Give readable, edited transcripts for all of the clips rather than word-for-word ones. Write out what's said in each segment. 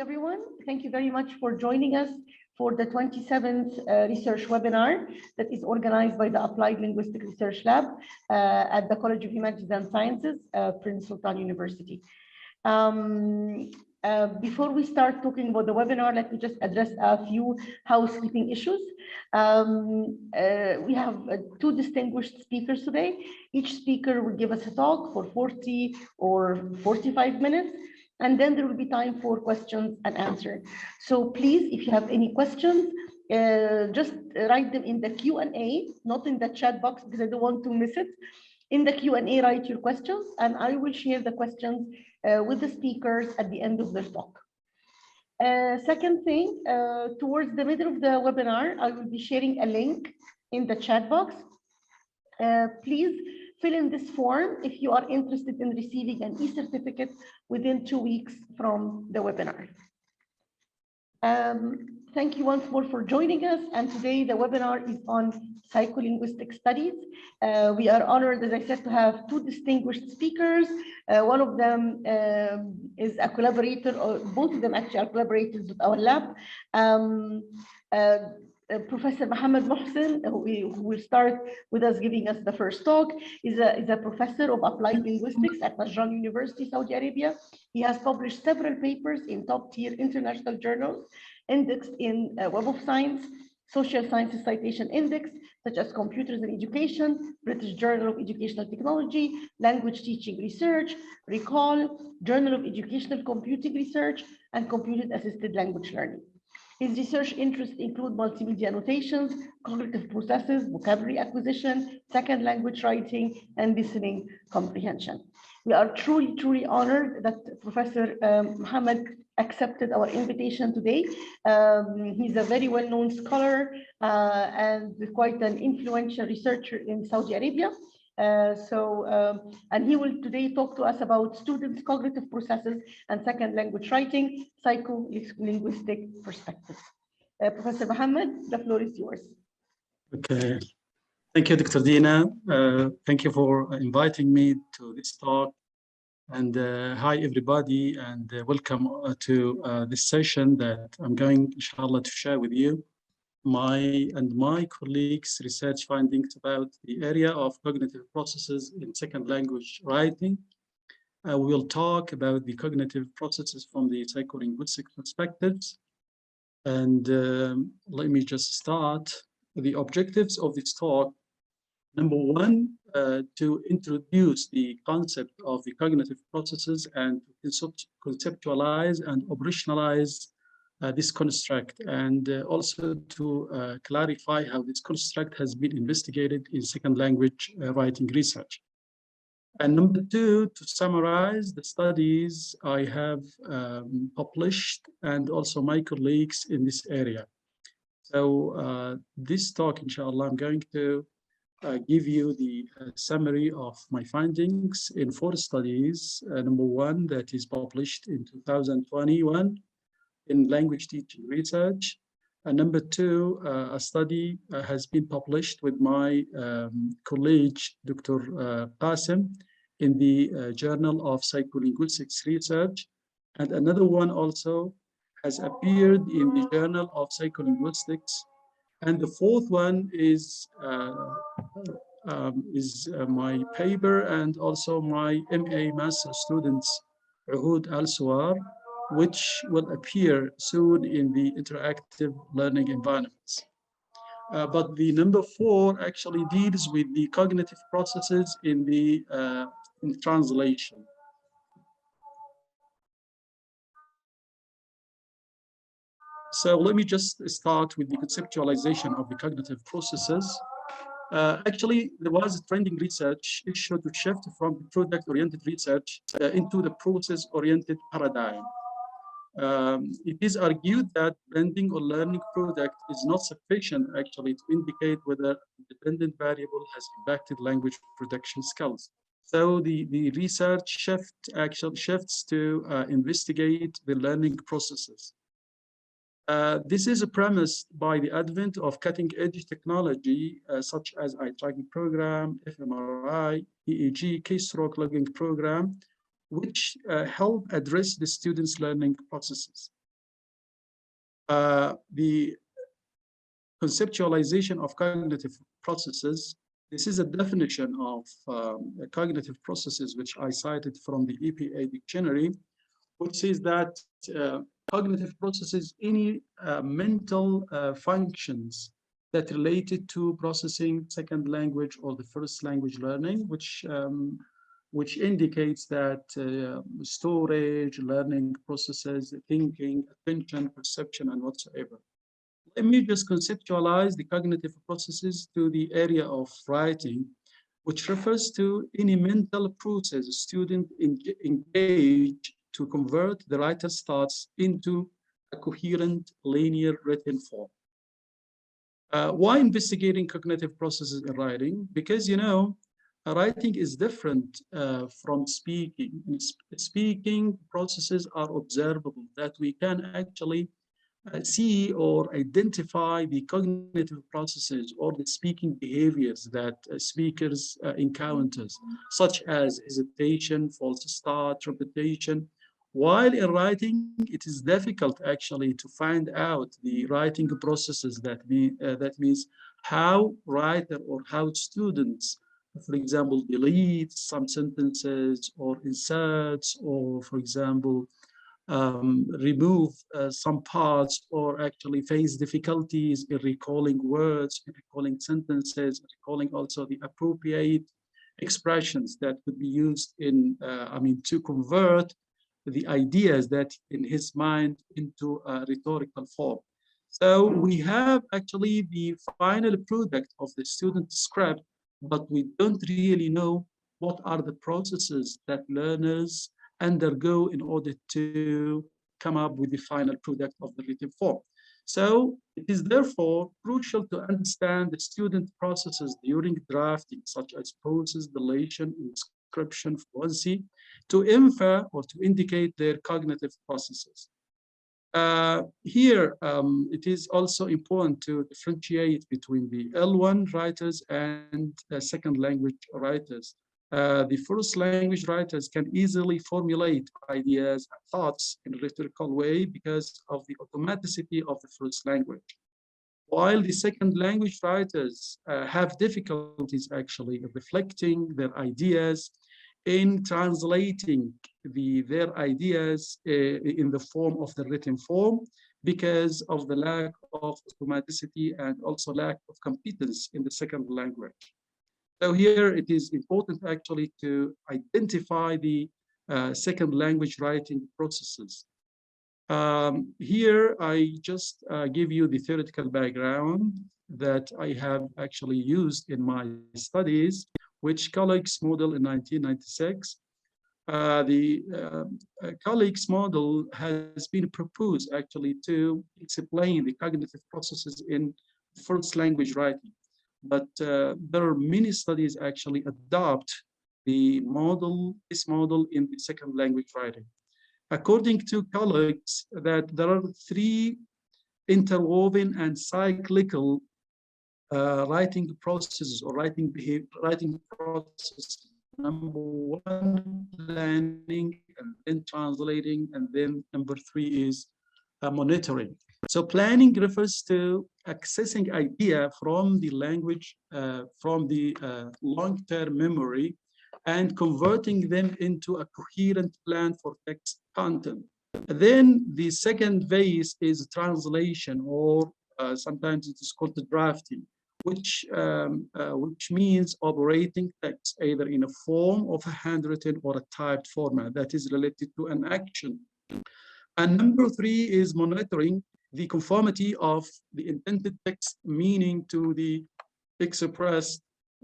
everyone. Thank you very much for joining us for the 27th research webinar that is organized by the Applied Linguistic Research Lab at the College of Humanities and Sciences, Prince Sultan University. Before we start talking about the webinar, let me just address a few housekeeping issues. We have two distinguished speakers today. Each speaker will give us a talk for 40 or 45 minutes, and then there will be time for questions and answers. So please, if you have any questions, just write them in the Q&A, not in the chat box, because I don't want to miss it. In the Q&A, write your questions, and I will share the questions with the speakers at the end of their talk. Second thing, towards the middle of the webinar, I will be sharing a link in the chat box. Please fill in this form if you are interested in receiving an e-certificate within 2 weeks from the webinar. Thank you once more for joining us. And today the webinar is on psycholinguistic studies. We are honored, as I said, to have two distinguished speakers. One of them is a collaborator, or both of them actually are collaborators with our lab. Professor Mohammed Mohsen, who will start with us giving us the first talk, is a professor of applied linguistics at Najran University, Saudi Arabia. He has published several papers in top-tier international journals, indexed in Web of Science, Social Sciences Citation Index, such as Computers in Education, British Journal of Educational Technology, Language Teaching Research, Recall, Journal of Educational Computing Research, and Computer-Assisted Language Learning. His research interests include multimedia annotations, cognitive processes, vocabulary acquisition, second language writing, and listening comprehension. We are truly, truly honored that Professor Mohammed accepted our invitation today. He's a very well-known scholar and quite an influential researcher in Saudi Arabia. And he will today talk to us about students' cognitive processes and second language writing, psycholinguistic perspectives. Professor Mohammed, the floor is yours. Okay. Thank you, Dr. Dina. Thank you for inviting me to this talk. And hi, everybody, and welcome to this session that I'm going, inshallah, to share with you my colleagues' research findings about the area of cognitive processes in second language writing. We will talk about the cognitive processes from the psycholinguistic perspectives. And let me just start. The objectives of this talk: number one, to introduce the concept of the cognitive processes and to conceptualize and operationalize this construct, and also to clarify how this construct has been investigated in second language writing research. And number two, to summarize the studies I have published and also my colleagues in this area. So this talk, inshallah, I'm going to give you the summary of my findings in 4 studies. Number one, that is published in 2021 in language teaching research. And number two, a study has been published with my colleague, Dr. Qasim, in the Journal of Psycholinguistics Research. And another one also has appeared in the Journal of Psycholinguistics. And the fourth one is my paper and also my MA master students, Uhud Al-Suwar, which will appear soon in the interactive learning environments. But the number 4 actually deals with the cognitive processes in the in translation. So let me just start with the conceptualization of the cognitive processes. Actually, there was a trending research issue to shift from the product-oriented research into the process-oriented paradigm. It is argued that blending or learning product is not sufficient actually to indicate whether a dependent variable has impacted language production skills. So the research shifts to investigate the learning processes. This is premised by the advent of cutting-edge technology such as eye tracking program, fMRI, EEG, keystroke logging program, which help address the students' learning processes. the conceptualization of cognitive processes. This is a definition of cognitive processes, which I cited from the EPA dictionary, which says that cognitive processes, any mental functions that related to processing second language or the first language learning, which indicates that storage, learning processes, thinking, attention, perception, and whatsoever. Let me just conceptualize the cognitive processes to the area of writing, which refers to any mental process a student engage to convert the writer's thoughts into a coherent, linear written form. Why investigating cognitive processes in writing? Because, you know, writing is different from speaking. Speaking processes are observable, that we can actually see or identify the cognitive processes or the speaking behaviors that speakers encounters, such as hesitation, false start, repetition. While in writing, it is difficult actually to find out the writing processes. That means how writer or how students, for example, delete some sentences or inserts, or for example, remove some parts, or actually face difficulties in recalling words, in recalling sentences, recalling also the appropriate expressions that could be used in, to convert the ideas that in his mind into a rhetorical form. So we have actually the final product of the student script, but we don't really know what are the processes that learners undergo in order to come up with the final product of the written form. So it is therefore crucial to understand the student processes during drafting, such as pauses, deletion, inscription, fluency, to infer or to indicate their cognitive processes. Here, it is also important to differentiate between the L1 writers and second language writers. The first language writers can easily formulate ideas and thoughts in a rhetorical way because of the automaticity of the first language. While the second language writers have difficulties actually reflecting their ideas in translating their ideas in the form of the written form, because of the lack of automaticity and also lack of competence in the second language. So here it is important actually to identify the second language writing processes. Here I just give you the theoretical background that I have actually used in my studies, which colleagues model in 1996. The colleagues model has been proposed actually to explain the cognitive processes in first language writing. But there are many studies actually adopt this model in the second language writing. According to colleagues, that there are three interwoven and cyclical writing processes or writing processes. Number one, planning, and then translating, and then number three is monitoring. So planning refers to accessing idea from the language, from the long-term memory, and converting them into a coherent plan for text content. Then the second phase is translation, or sometimes it is called the drafting, which means operating text either in a form of a handwritten or a typed format that is related to an action. And number three is monitoring the conformity of the intended text meaning to the expressed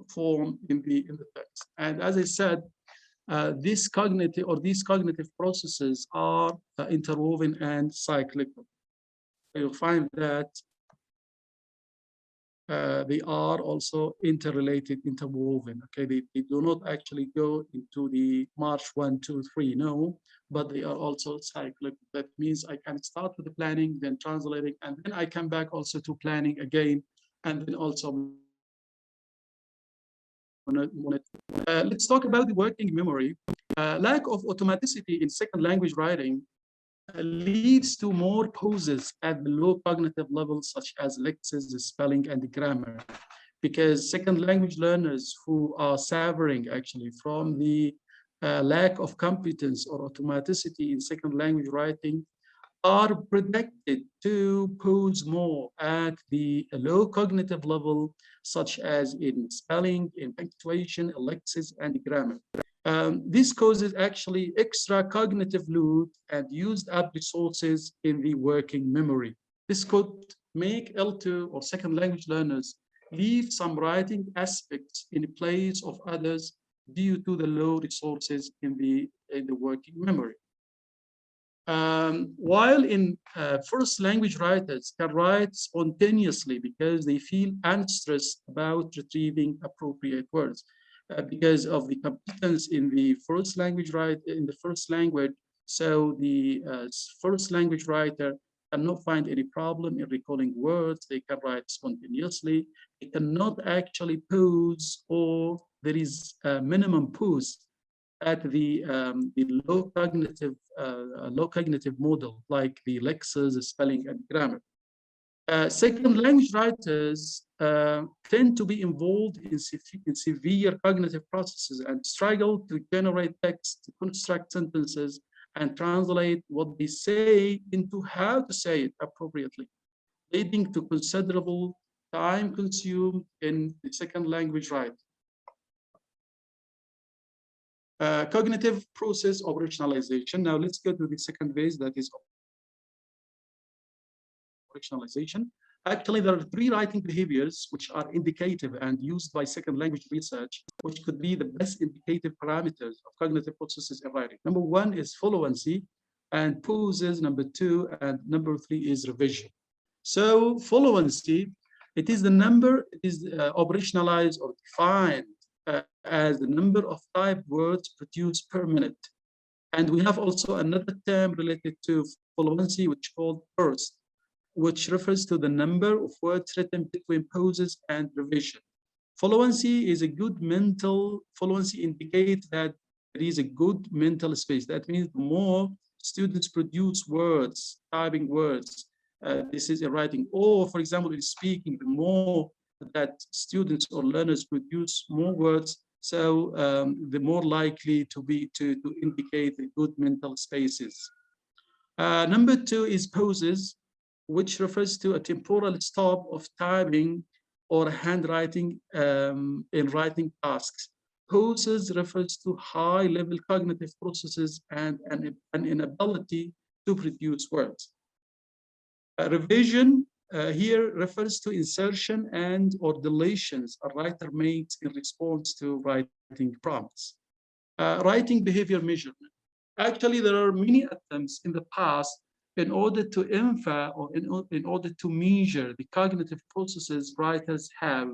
form in the text. And as I said, these cognitive processes are interwoven and cyclical. You'll find that they are also interrelated, interwoven. Okay, they do not actually go into the march 1, 2, 3, no, but they are also cyclic. That means I can start with the planning, then translating, and then I come back also to planning again, and then also let's talk about the working memory. Lack of automaticity in second language writing leads to more pauses at the low cognitive levels, such as lexis, spelling, and grammar. Because second language learners who are suffering actually from the lack of competence or automaticity in second language writing are predicted to pose more at the low cognitive level, such as in spelling, in punctuation, lexis, and grammar. This causes actually extra cognitive load and used up resources in the working memory. This could make L2 or second language learners leave some writing aspects in place of others due to the low resources in the working memory. While in first language writers can write spontaneously because they feel unstressed about retrieving appropriate words. Because of the competence in the first language so the first language writer cannot find any problem in recalling words. They can write spontaneously. They cannot actually pause, or there is a minimum pause at the low cognitive model, like the lexis, spelling, and grammar. Second language writers tend to be involved in severe cognitive processes and struggle to generate text, to construct sentences, and translate what they say into how to say it appropriately, leading to considerable time consumed in the second language writing. Cognitive process operationalization. Now let's go to the second phase, that is operationalization. Actually, there are three writing behaviors which are indicative and used by second language research, which could be the best indicative parameters of cognitive processes in writing. Number one is fluency and pauses, number two, and number three is revision. So fluency, it is the number, it is operationalized or defined as the number of typed words produced per minute. And we have also another term related to fluency, which is called burst, which refers to the number of words written between pauses and revision. Fluency is a good mental, fluency indicates that there is a good mental space. That means the more students produce words, typing words, this is in writing, or for example, in speaking, the more that students or learners produce more words, so the more likely to indicate the good mental spaces. Number two is pauses, which refers to a temporal stop of typing or handwriting in writing tasks. Pauses refers to high-level cognitive processes and an inability to produce words. Revision here refers to insertion and or deletions a writer makes in response to writing prompts. Writing behavior measurement. Actually, there are many attempts in the past in order to infer or in order to measure the cognitive processes writers have,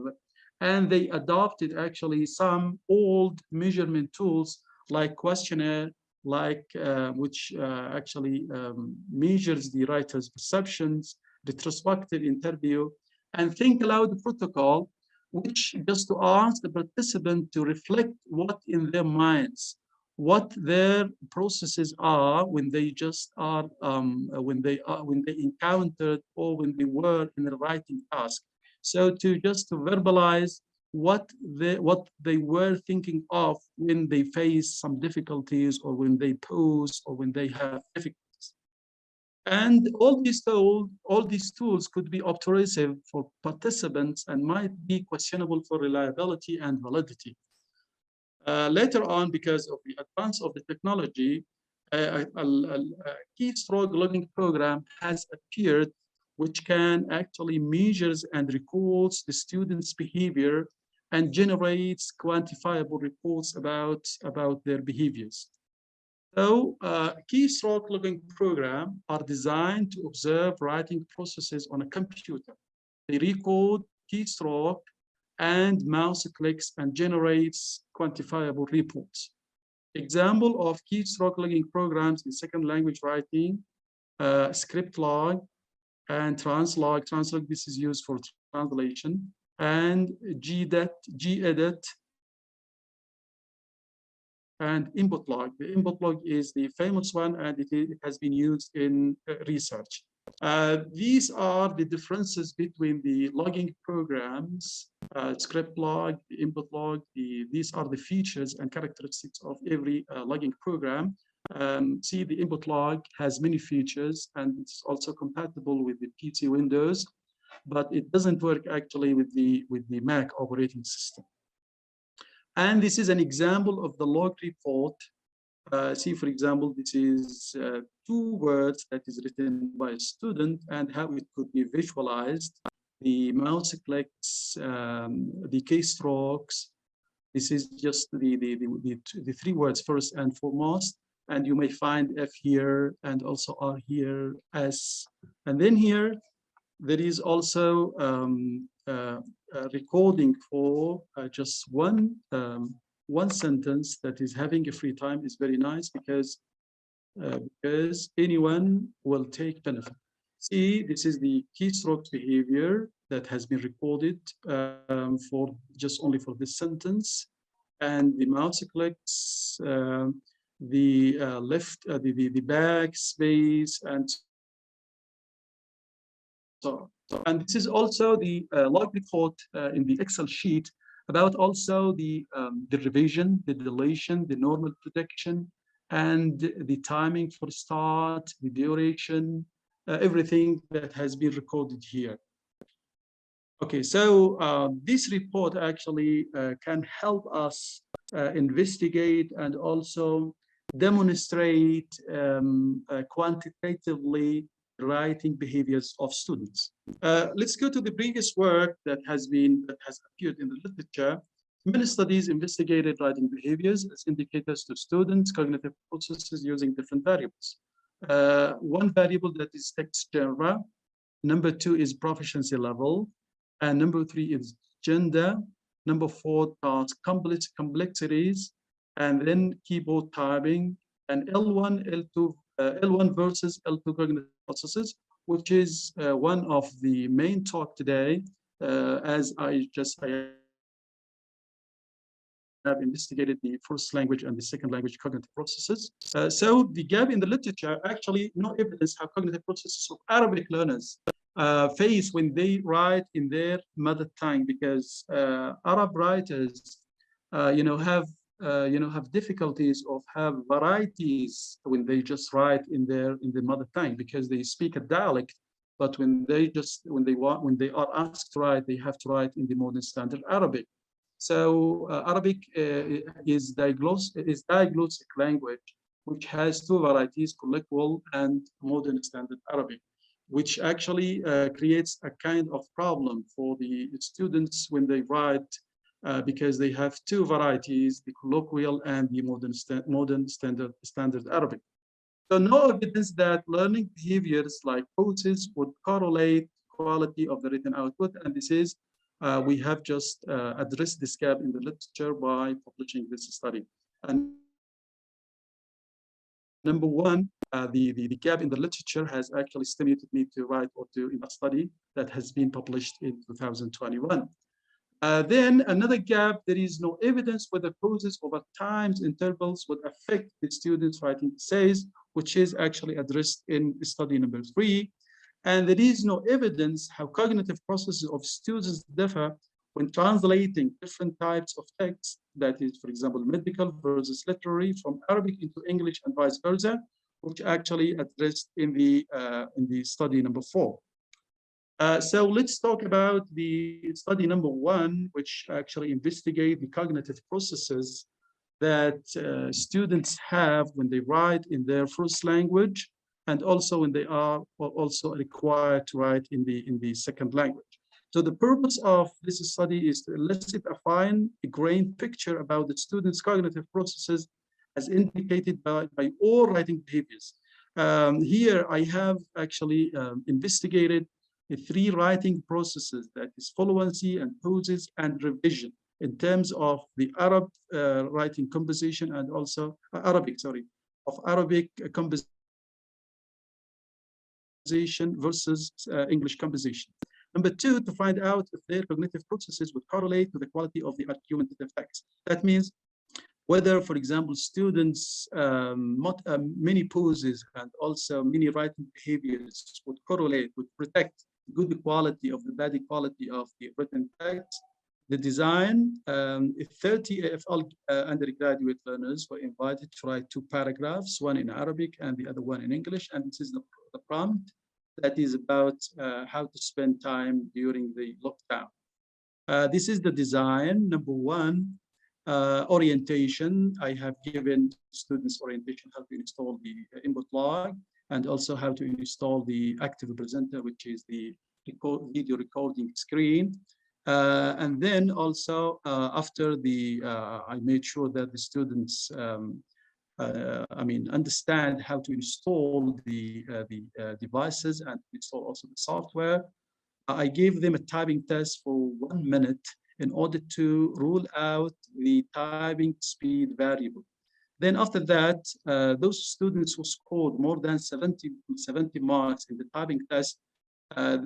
and they adopted actually some old measurement tools like questionnaire, like which actually measures the writer's perceptions, retrospective interview, and think aloud protocol, which just to ask the participant to reflect what in their minds, what their processes are when they just are when they encountered or when they were in a writing task. So to verbalize what they were thinking of when they face some difficulties or when they pause or when they have difficulties. And all these tools could be obtrusive for participants and might be questionable for reliability and validity. Later on, because of the advance of the technology, a keystroke logging program has appeared, which can actually measures and records the student's behavior and generates quantifiable reports about their behaviors. So keystroke logging programs are designed to observe writing processes on a computer. They record keystroke and mouse clicks and generates quantifiable reports. Example of keystroke logging programs in second language writing, script log and translog. Translog, this is used for translation, and gedit and input log. The input log is the famous one, and it has been used in research. These are the differences between the logging programs, script log, the input log. These are the features and characteristics of every logging program. See, the input log has many features, and it's also compatible with the PC Windows, but it doesn't work actually with the Mac operating system. And this is an example of the log report. See, for example, this is 2 words that is written by a student and how it could be visualized. The mouse clicks, the keystrokes. This is just the 3 words first and foremost. And you may find F here and also R here, S. And then here, there is also a recording for just one sentence that is having a free time. Is very nice because anyone will take benefit. See, this is the keystroke behavior that has been recorded for just only for this sentence, and the mouse clicks, the left, the backspace, and so. And this is also the log report in the Excel sheet about also the revision, the deletion, the normal prediction, and the timing for start, the duration, everything that has been recorded here. Okay, so this report actually can help us investigate and also demonstrate quantitatively writing behaviors of students. Let's go to the previous work that has appeared in the literature. Many studies investigated writing behaviors as indicators to students' cognitive processes using different variables. One variable that is text genre, number 2 is proficiency level, and number 3 is gender, number 4 task complexities, and then keyboard typing, and L1, L2, L1 versus L2 cognitive processes, which is one of the main talk today, as I have investigated the first language and the second language cognitive processes. So the gap in the literature, actually no evidence how cognitive processes of Arabic learners face when they write in their mother tongue, because Arab writers, have difficulties of have varieties when they just write in their mother tongue, because they speak a dialect, but when they are asked to write, they have to write in the modern standard Arabic. So Arabic is diagnostic language, which has 2 varieties, colloquial and modern standard Arabic, which actually creates a kind of problem for the students when they write, because they have 2 varieties, the colloquial and the modern standard Arabic. So no evidence that learning behaviors like poses would correlate quality of the written output, and this is we have just addressed this gap in the literature by publishing this study. And number 1, the gap in the literature has actually stimulated me to write or to in a study that has been published in 2021. Then another gap, there is no evidence whether pauses over times intervals would affect the students' writing essays, which is actually addressed in study number 3. And there is no evidence how cognitive processes of students differ when translating different types of text, that is, for example, medical versus literary, from Arabic into English and vice versa, which actually addressed in the study number 4. So let's talk about the study number 1, which actually investigate the cognitive processes that students have when they write in their first language, and also when they are also required to write in the second language. So the purpose of this study is to elicit a fine-grained picture about the students' cognitive processes as indicated by all writing behaviors. Here I have actually investigated the 3 writing processes, that is fluency and pauses and revision, in terms of the Arab writing composition and also Arabic composition versus English composition. Number 2, to find out if their cognitive processes would correlate to the quality of the argumentative text. That means whether, for example, students many poses and also many writing behaviors would correlate, would protect good quality of the bad quality of the written text. The design, 30 AFL undergraduate learners were invited to write 2 paragraphs, one in Arabic and the other one in English. And this is the prompt that is about how to spend time during the lockdown. This is the design. Number 1, orientation. I have given students orientation, how to install the input log, and also how to install the active presenter, which is the video recording screen. And then also after the, I made sure that the students, understand how to install the devices and install also the software. I gave them a typing test for 1 minute in order to rule out the typing speed variable. Then after that, those students who scored more than 70 marks in the typing test,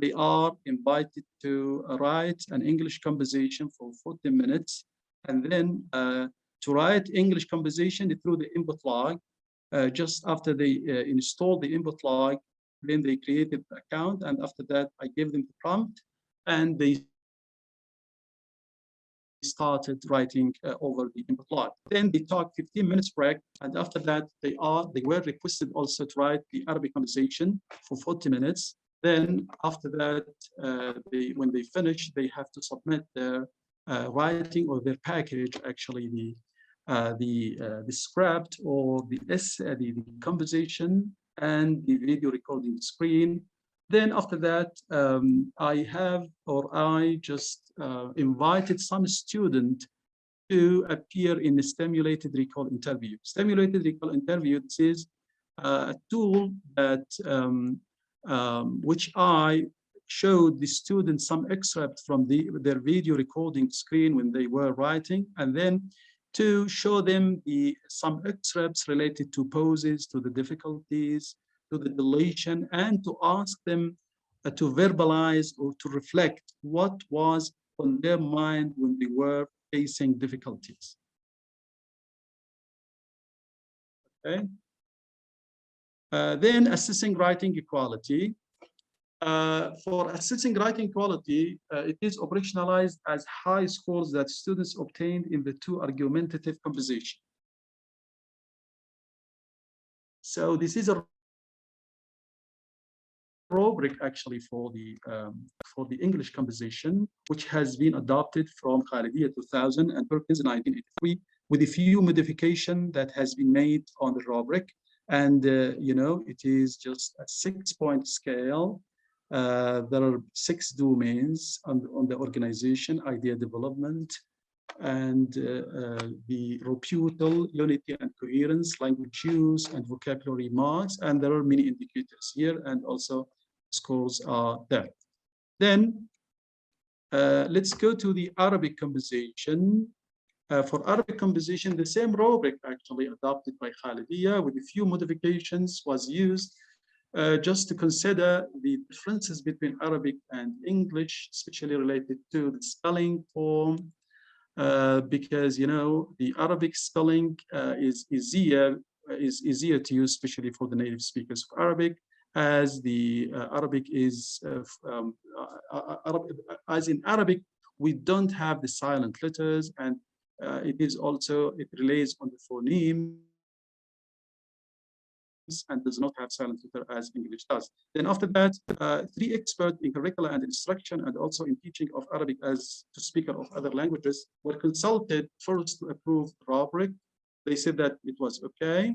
they are invited to write an English composition for 40 minutes, and then to write English composition through the input log. Just after they installed the input log, then they created the account, and after that, I gave them the prompt, and they started writing over the input log. Then they took 15 minutes break, and after that, they were requested also to write the Arabic conversation for 40 minutes. Then after that, when they finish, they have to submit their writing or their package, actually the script or the conversation and the video recording screen. Then after that, I just invited some student to appear in the stimulated recall interview. Stimulated recall interview, this is a tool that which I showed the students some excerpt from their video recording screen when they were writing, and then to show them some excerpts related to poses, to the difficulties, to the deletion, and to ask them to verbalize or to reflect what was on their mind when they were facing difficulties. Okay. Then assessing writing equality. For assessing writing quality, it is operationalized as high scores that students obtained in the 2 argumentative composition. So this is a rubric actually for the English composition, which has been adopted from Khalidiyya 2000 and Perkins 1983, with a few modifications that has been made on the rubric. And it is just a 6-point scale. There are 6 domains on the organization: idea development, and the rebuttal, unity and coherence, language use, and vocabulary marks. And there are many indicators here, and also scores are there. Then let's go to the Arabic composition. For Arabic composition, the same rubric actually adopted by Khalidiyya with a few modifications was used just to consider the differences between Arabic and English, especially related to the spelling form, because the Arabic spelling is easier to use, especially for the native speakers of Arabic, as the Arabic is as in Arabic we don't have the silent letters, and it relies on the phonemes and does not have silent letter as English does. Then after that, 3 experts in curricula and instruction and also in teaching of Arabic as to speaker of other languages were consulted first to approve the rubric. They said that it was okay.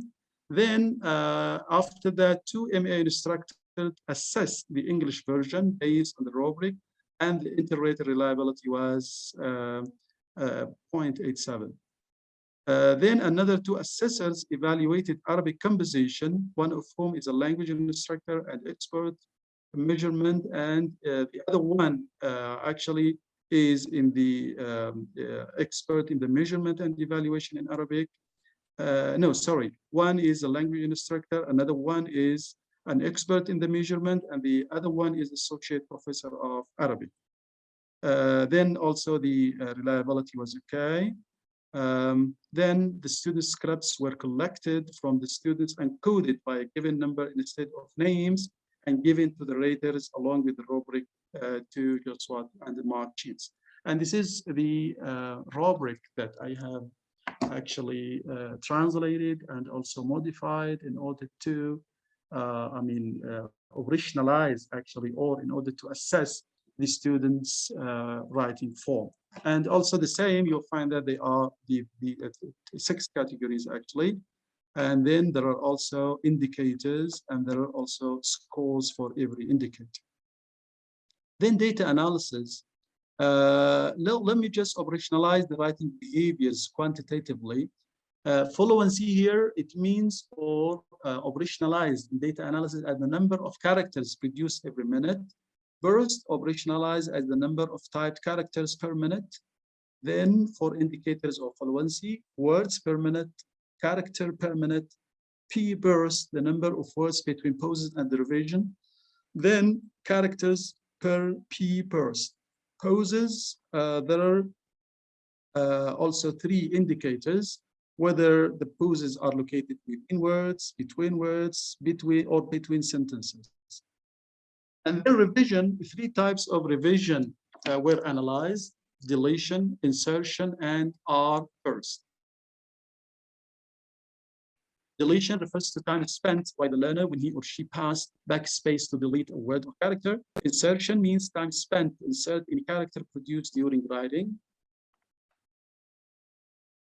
Then after that, 2 MA instructors assessed the English version based on the rubric, and the inter-rater reliability was 0.87. Then another 2 assessors evaluated Arabic composition, one of whom is a language instructor and expert measurement, and the other one actually is in the expert in the measurement and evaluation in Arabic. No, sorry, one is a language instructor, another one is an expert in the measurement, and the other one is associate professor of Arabic. Then also the reliability was okay. Then the student scripts were collected from the students and coded by a given number instead of names and given to the raters along with the rubric to just what and the mark sheets. And this is the rubric that I have actually translated and also modified in order to, operationalize actually, or in order to assess the students' writing form. And also the same, you'll find that they are the 6 categories actually. And then there are also indicators and there are also scores for every indicator. Then data analysis. Let me just operationalize the writing behaviors quantitatively. Fluency here, it means or operationalized in data analysis as the number of characters produced every minute. Burst operationalized as the number of typed characters per minute. Then for indicators of fluency, words per minute, character per minute, P burst, the number of words between pauses and the revision. Then characters per P burst. Pauses, there are also 3 indicators, whether the pauses are located within words, between or between sentences. And then revision, 3 types of revision were analyzed: deletion, insertion, and R burst. Deletion refers to time spent by the learner when he or she passed backspace to delete a word or character. Insertion means time spent to insert any character produced during writing.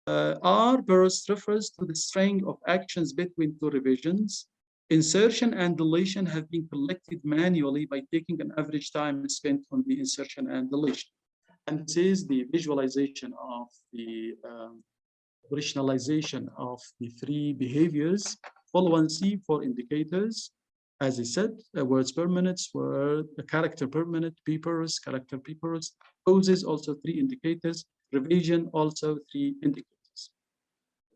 R burst refers to the string of actions between 2 revisions. Insertion and deletion have been collected manually by taking an average time spent on the insertion and deletion. And this is the visualization of the operationalization of the 3 behaviors. Fluency for indicators, as I said, words per minute, word, a character per minute, P burst, character P burst. Pauses, also 3 indicators. Revision, also 3 indicators.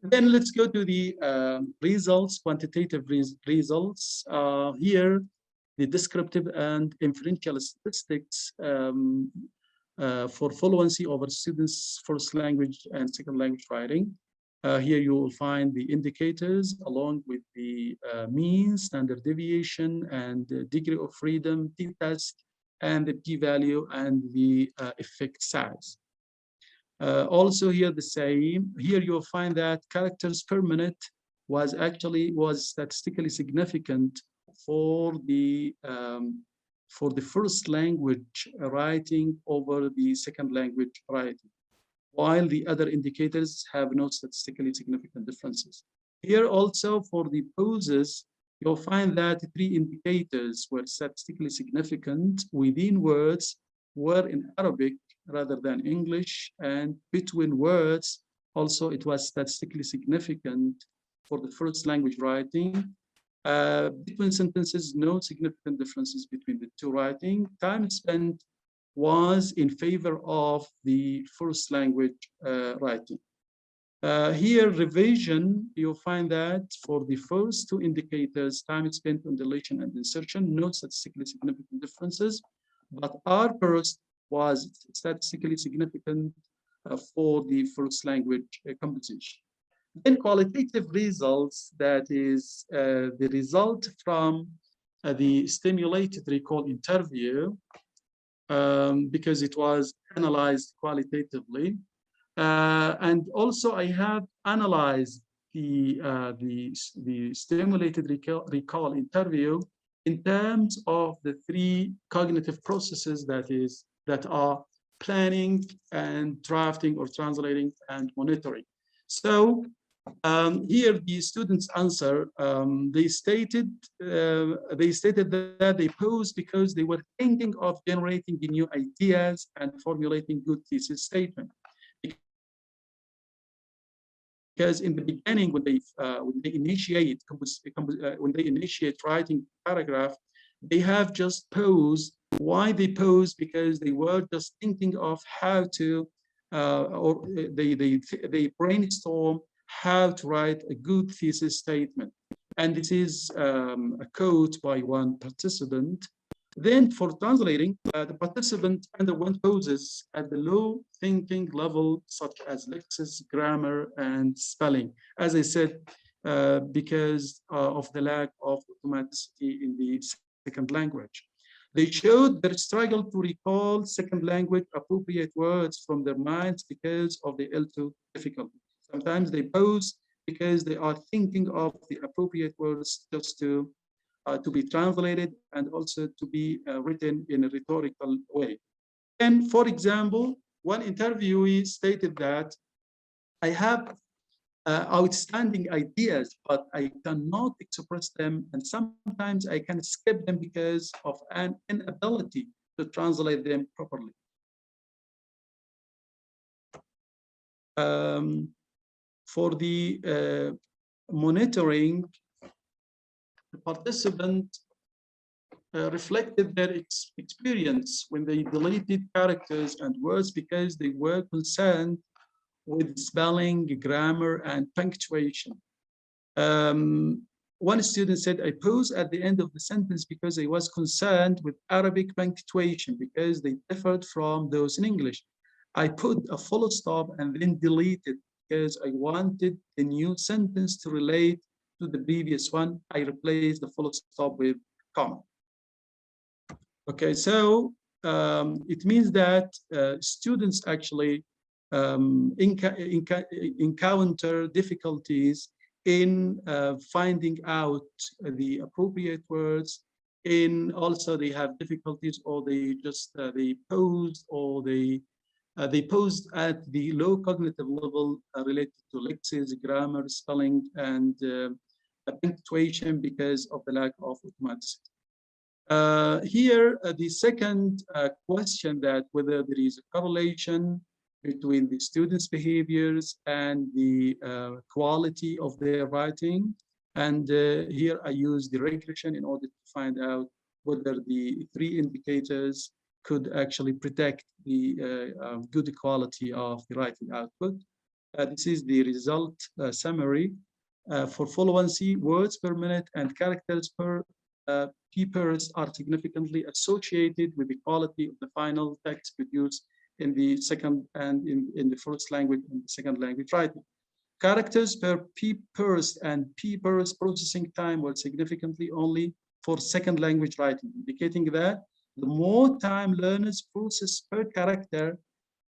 Then let's go to the results, quantitative results. Here, the descriptive and inferential statistics for fluency over students' first language and second language writing. Here you will find the indicators along with the mean, standard deviation, and the degree of freedom, t-test, and the p-value and the effect size. Also here the same. Here you'll find that characters per minute was statistically significant for the first language writing over the second language writing, while the other indicators have no statistically significant differences. Here also for the pauses, you'll find that 3 indicators were statistically significant within words were in Arabic rather than English, and between words, also it was statistically significant for the first language writing. Between sentences, no significant differences between the 2 writing. Time spent was in favor of the first language writing. Here, revision, you'll find that for the first 2 indicators, time spent on deletion and insertion, no statistically significant differences, but R burst was statistically significant for the first language composition. Then qualitative results, that is the result from the stimulated recall interview, because it was analyzed qualitatively. And also I have analyzed the stimulated recall interview in terms of the 3 cognitive processes that are planning and drafting or translating and monitoring. So here the students' answer, they stated that they posed because they were thinking of generating the new ideas and formulating good thesis statement. Because in the beginning, when they initiate writing paragraph, they have just posed. Why they posed? Because they were just thinking of how to, or they brainstorm how to write a good thesis statement. And this is a quote by one participant. Then for translating, the participant underwent pauses at the low thinking level, such as lexis, grammar, and spelling. As I said, because of the lack of automaticity in the second language. They showed their struggle to recall second language appropriate words from their minds because of the L2 difficulty. Sometimes they pause because they are thinking of the appropriate words just to be translated and also to be written in a rhetorical way. And for example, one interviewee stated that I have outstanding ideas, but I cannot express them, and sometimes I can skip them because of an inability to translate them properly. For the monitoring, the participant reflected their experience when they deleted characters and words because they were concerned with spelling, grammar, and punctuation. One student said, I paused at the end of the sentence because I was concerned with Arabic punctuation because they differed from those in English. I put a full stop and then deleted because I wanted the new sentence to relate to the previous one. I replaced the full stop with comma. Okay, so it means that students actually encounter difficulties in finding out the appropriate words. In also they have difficulties, or they just they pause, or they posed at the low cognitive level related to lexis, grammar, spelling, and punctuation because of the lack of automaticity. Here, the second question, that whether there is a correlation between the students' behaviors and the quality of their writing. And here I use the regression in order to find out whether the three indicators could actually predict the good quality of the writing output. This is the result summary. For fluency, words per minute and characters per p-pairs are significantly associated with the quality of the final text produced in the second and in the first language and the second language writing. Characters per p-pairs and p-pairs processing time were significantly only for second language writing, indicating that the more time learners process per character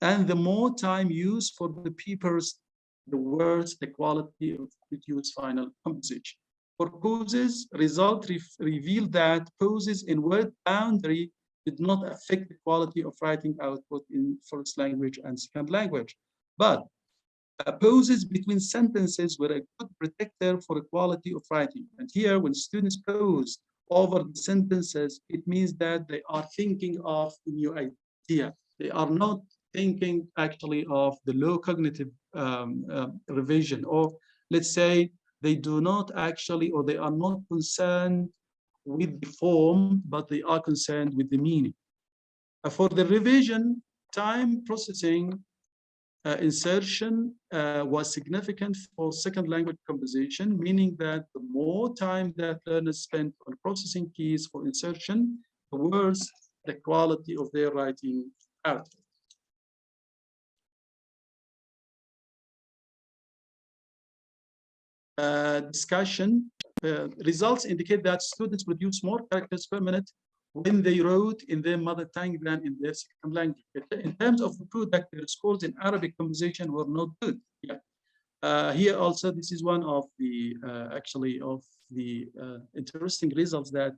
and the more time used for the p-pairs, the worse the quality of produced final composition. For pauses, results revealed that pauses in word boundary did not affect the quality of writing output in first language and second language. But pauses between sentences were a good predictor for the quality of writing. And here, when students pause over the sentences, it means that they are thinking of a new idea. They are not thinking actually of the low cognitive revision, or let's say they do not actually, or they are not concerned with the form, but they are concerned with the meaning. For the revision, time processing insertion was significant for second language composition, meaning that the more time that learners spent on processing keys for insertion, the worse the quality of their writing output. Discussion. Results indicate that students produce more characters per minute when they wrote in their mother tongue than in their second language. In terms of the product, their scores in Arabic composition were not good. Yeah. Here also, this is one of the interesting results, that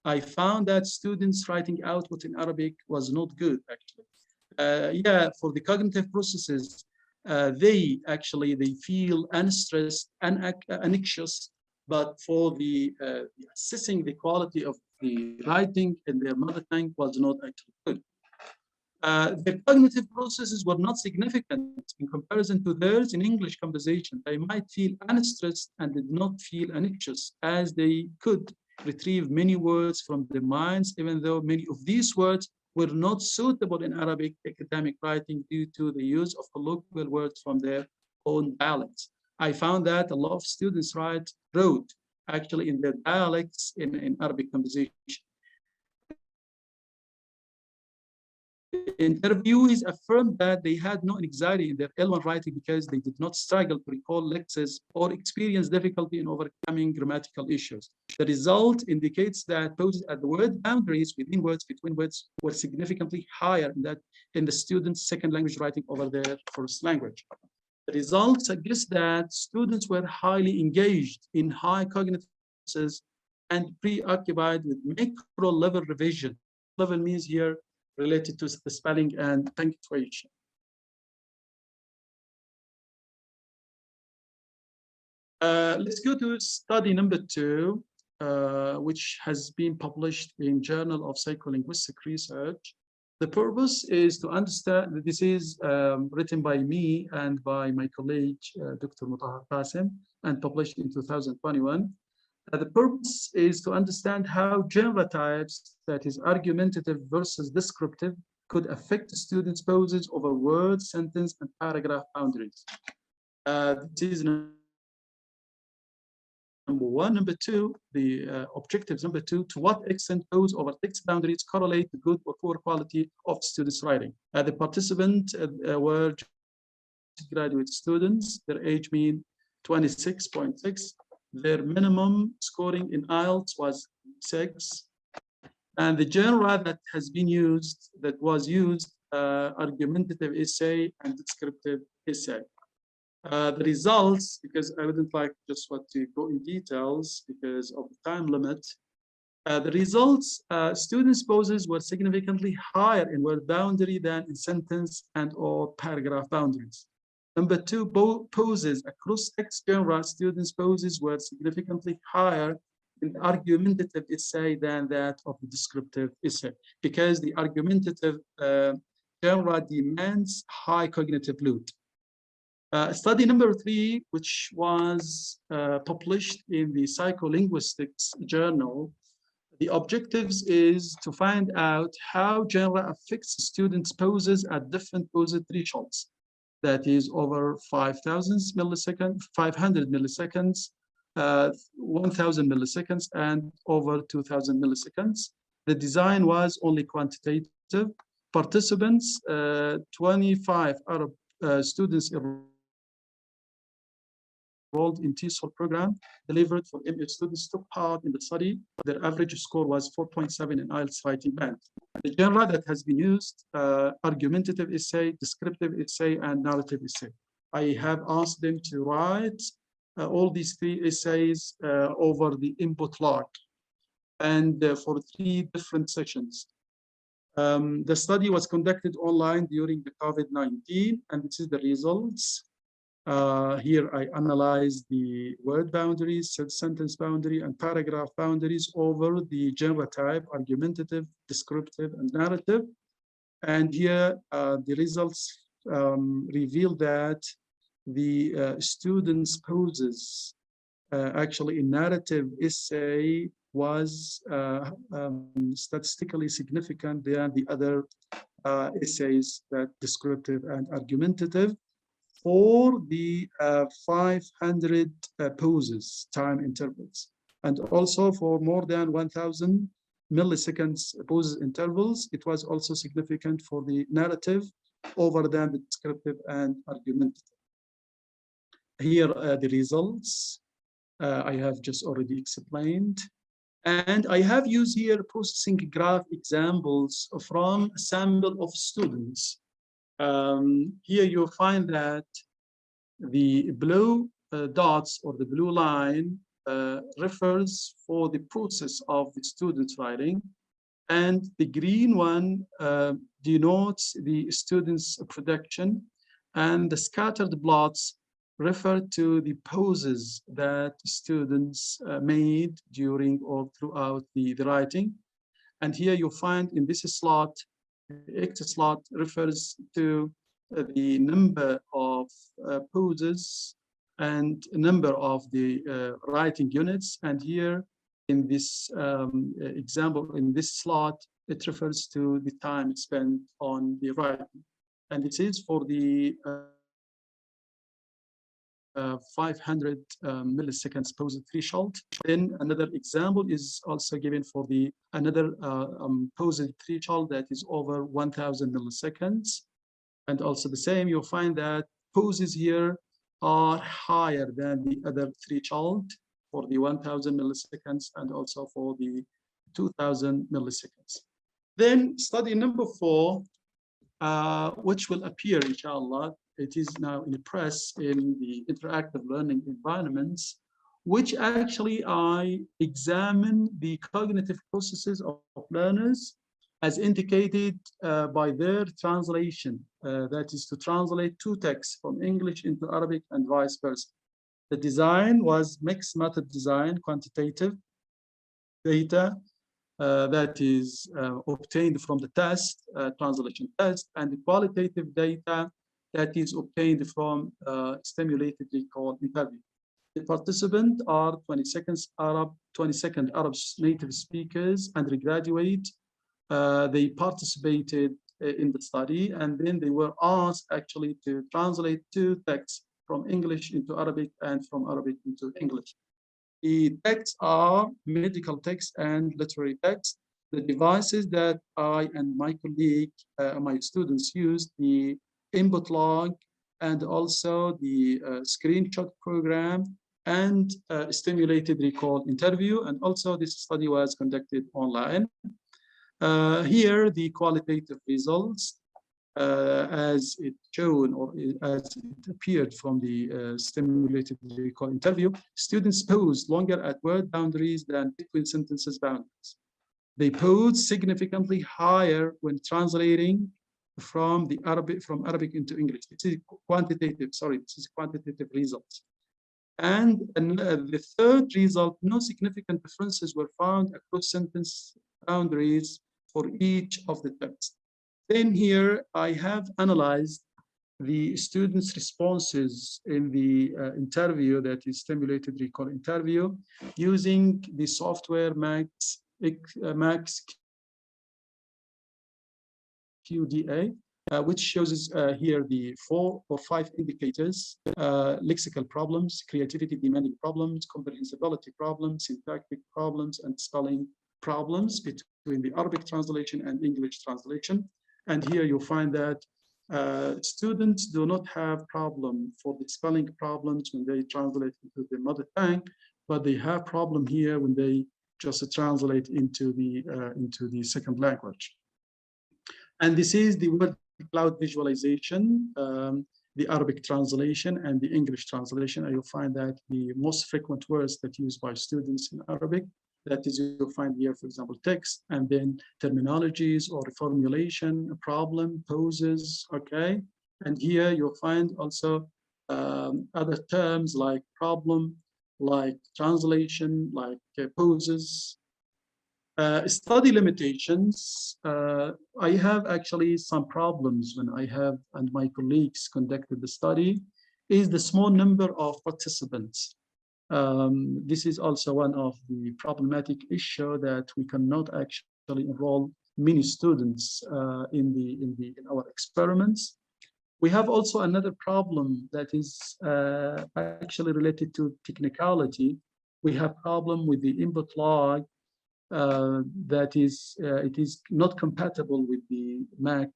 I found that students writing output in Arabic was not good actually. Yeah, for the cognitive processes, they feel unstressed and anxious, but for the assessing the quality of the writing in their mother tongue was not actually good. Their cognitive processes were not significant in comparison to theirs in English conversation. They might feel unstressed and did not feel anxious, as they could retrieve many words from their minds, even though many of these words were not suitable in Arabic academic writing due to the use of colloquial words from their own dialects. I found that a lot of students wrote actually in their dialects in Arabic conversation. Interviewees affirmed that they had no anxiety in their L1 writing because they did not struggle to recall lectures or experience difficulty in overcoming grammatical issues. The result indicates that pauses at the word boundaries within words, between words, were significantly higher in the students' second language writing over their first language. The results suggest that students were highly engaged in high cognitive processes and preoccupied with macro-level revision. Level means here related to the spelling and punctuation. Let's go to study number 2, which has been published in Journal of Psycholinguistic Research. The purpose is to understand that this is written by me and by my colleague, Dr. Mutahar Qasim, and published in 2021. The purpose is to understand how genre types, that is argumentative versus descriptive, could affect students' pauses over word, sentence, and paragraph boundaries. This is number 1. Number 2, the objectives. Number 2, to what extent pause over text boundaries correlate to good or poor quality of students' writing? The participants were graduate students, their age mean 26.6. Their minimum scoring in IELTS was 6. And the genre that has been used, argumentative essay and descriptive essay. The results, because I wouldn't like just what to go in details because of the time limit. The results, students' pauses were significantly higher in word boundary than in sentence and or paragraph boundaries. Number 2, pauses across text genre, students' pauses were significantly higher in the argumentative essay than that of the descriptive essay, because the argumentative genre demands high cognitive load. Study number 3, which was published in the Psycholinguistics Journal, the objectives is to find out how genre affects students' pauses at different pause thresholds. That is over 5,000 milliseconds, 500 milliseconds, 1,000 milliseconds, and over 2,000 milliseconds. The design was only quantitative. Participants, 25 Arab students enrolled in TESOL program, delivered for MH students took part in the study. Their average score was 4.7 in IELTS writing band. The genre that has been used, argumentative essay, descriptive essay, and narrative essay. I have asked them to write all these 3 essays over the input log and for 3 different sessions. The study was conducted online during the COVID-19, and this is the results. Here I analyzed the word boundaries, sentence boundary, and paragraph boundaries over the genre type, argumentative, descriptive, and narrative. And here the results reveal that the students' pauses actually in narrative essay was statistically significant than the other essays, that descriptive and argumentative, for the 500 pauses time intervals, and also for more than 1,000 milliseconds pauses intervals. It was also significant for the narrative over than the descriptive and argumentative. Here are the results. I have just already explained. And I have used here processing graph examples from a sample of students. Here you find that the blue dots or the blue line refers for the process of the student's writing, and the green one denotes the student's production, and the scattered plots refer to the pauses that students made during or throughout the writing. And here you find in this slot, the X slot refers to the number of pauses and number of the writing units. And here in this example, in this slot, it refers to the time spent on the writing. And it is for the 500 milliseconds pause threshold. Then another example is also given for the another pause threshold that is over 1000 milliseconds. And also the same, you'll find that pauses here are higher than the other threshold for the 1000 milliseconds and also for the 2000 milliseconds. Then study number 4, which will appear, inshallah, it is now in the press in the interactive learning environments, which actually I examine the cognitive processes of learners as indicated by their translation, that is to translate two texts from English into Arabic and vice versa. The design was mixed method design, quantitative data that is obtained from the test, translation test, and the qualitative data that is obtained from stimulated recall interview. The participants are 22nd Arab native speakers, undergraduate. They participated in the study, and then they were asked actually to translate two texts from English into Arabic and from Arabic into English. The texts are medical texts and literary texts. The devices that I and my colleague, my students used, the input log and also the screenshot program and stimulated recall interview. And also this study was conducted online. Here, the qualitative results, as it shown or as it appeared from the stimulated recall interview, students paused longer at word boundaries than between sentences boundaries. They paused significantly higher when translating from Arabic into English. This is quantitative, sorry, this is quantitative results. And the third result, no significant differences were found across sentence boundaries for each of the texts. Then here I have analyzed the students' responses in the interview, that is stimulated recall interview, using the software Max QDA, which shows here the 4 or 5 indicators: lexical problems, creativity demanding problems, comprehensibility problems, syntactic problems, and spelling problems between the Arabic translation and English translation. And here you find that students do not have problem for the spelling problems when they translate into the mother tongue, but they have problem here when they just translate into the second language. And this is the word cloud visualization, the Arabic translation and the English translation. And you'll find that the most frequent words that used by students in Arabic, that is, you'll find here, for example, text, and then terminologies or reformulation, problem, poses, okay? And here you'll find also other terms like problem, like translation, like poses. Study limitations. I have actually some problems when I have and my colleagues conducted the study, is the small number of participants. This is also one of the problematic issues that we cannot actually enroll many students in our experiments. We have also another problem that is actually related to technicality. We have problem with the input log that is it is not compatible with the Mac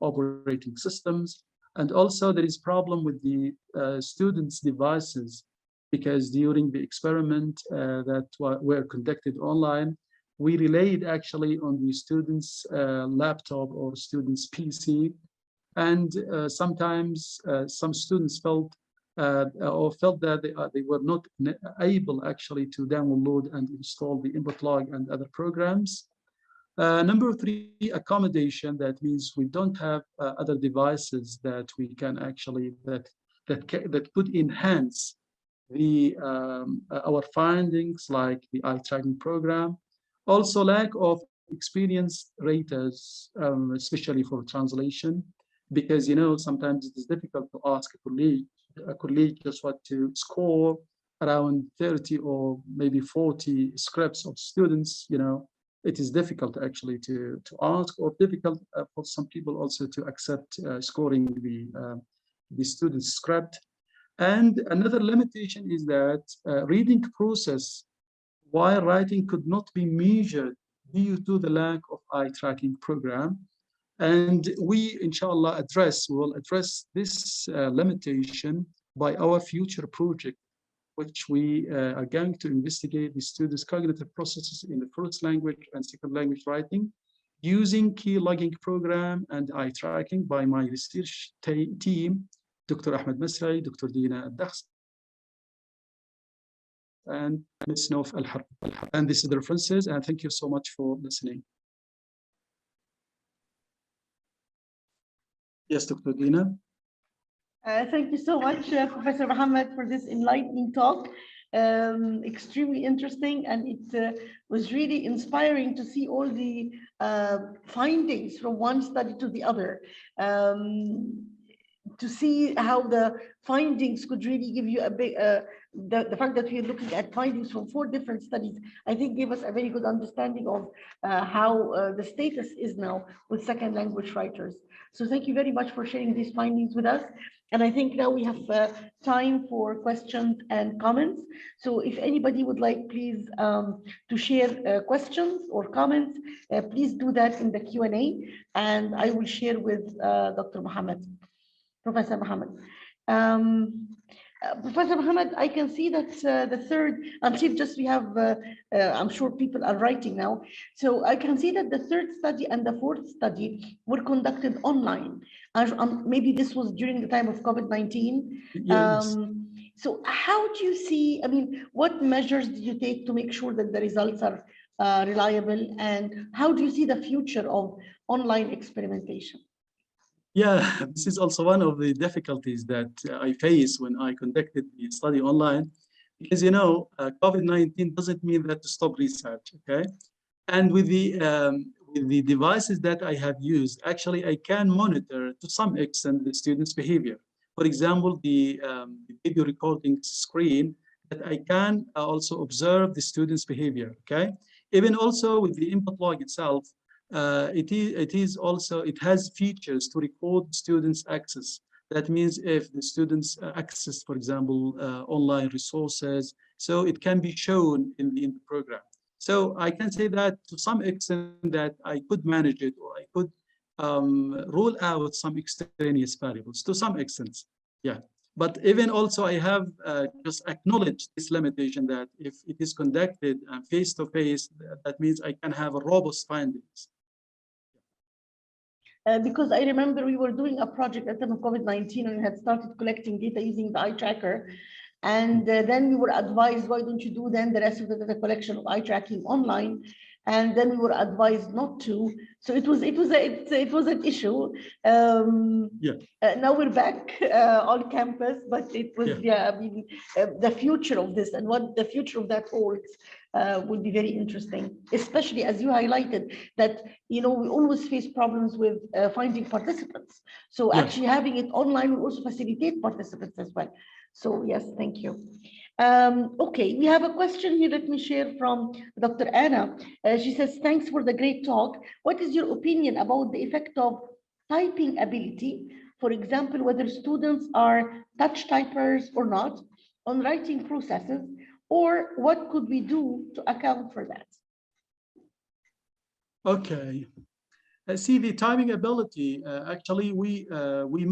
operating systems, and also there is problem with the students' devices, because during the experiment that were conducted online, we relied actually on the students' laptop or students' PC, and sometimes some students felt that they were not able actually to download and install the input log and other programs. Number 3, accommodation. That means we don't have other devices that we can actually that could enhance the our findings, like the eye tracking program. Also, lack of experienced raters, especially for translation, because sometimes it is difficult to ask a colleague just what to score around 30 or maybe 40 scripts of students. It is difficult actually to ask, or difficult for some people also to accept scoring the student's script. And another limitation is that reading process while writing could not be measured due to the lack of eye tracking program. And we, inshallah, will address this limitation by our future project, which we are going to investigate the students' cognitive processes in the first language and second language writing using key logging program and eye tracking by my research team, Dr. Ahmed Masrai, Dr. Dina Addakhs, and Ms. Nof Al-Harb. And this is the references, and thank you so much for listening. Yes, Dr. Dina. Thank you so much, Professor Mohammed, for this enlightening talk. Extremely interesting, and it was really inspiring to see all the findings from one study to the other. To see how the findings could really give you a big, the fact that we're looking at findings from 4 different studies, I think gave us a very good understanding of how the status is now with second language writers. So thank you very much for sharing these findings with us. And I think now we have time for questions and comments. So if anybody would like, please, to share questions or comments, please do that in the Q&A, and I will share with Dr. Mohammed. Professor Mohammed. Professor Mohammed, I can see that the third, until just we have, I'm sure people are writing now. So I can see that the third study and the fourth study were conducted online. Maybe this was during the time of COVID-19. Yes. So how do you see, I mean, what measures did you take to make sure that the results are reliable? And how do you see the future of online experimentation? Yeah, this is also one of the difficulties that I face when I conducted the study online, because COVID-19 doesn't mean that to stop research, okay? And with the devices that I have used, actually I can monitor to some extent the students' behavior. For example, the video recording screen, that I can also observe the students' behavior, okay? Even also with the input log itself, it has features to record students' access. That means if the students access, for example, online resources, so it can be shown in the program. So I can say that to some extent that I could manage it, or I could rule out some extraneous variables to some extent. Yeah. But even also, I have just acknowledged this limitation that if it is conducted face-to-face, that means I can have a robust findings. Because I remember we were doing a project at the time of COVID-19 and we had started collecting data using the eye tracker. And then we were advised, why don't you do then the rest of the data collection of eye tracking online? And then we were advised not to. So it was an issue. Now we're back on campus, but it was I mean the future of this and what the future of that holds will be very interesting, especially as you highlighted that we always face problems with finding participants. So actually having it online will also facilitate participants as well. So yes, thank you. Okay, we have a question here. Let me share from Dr. Anna. She says, thanks for the great talk. What is your opinion about the effect of typing ability? For example, whether students are touch typers or not on writing processes, or what could we do to account for that? Okay. See, the typing ability, actually, we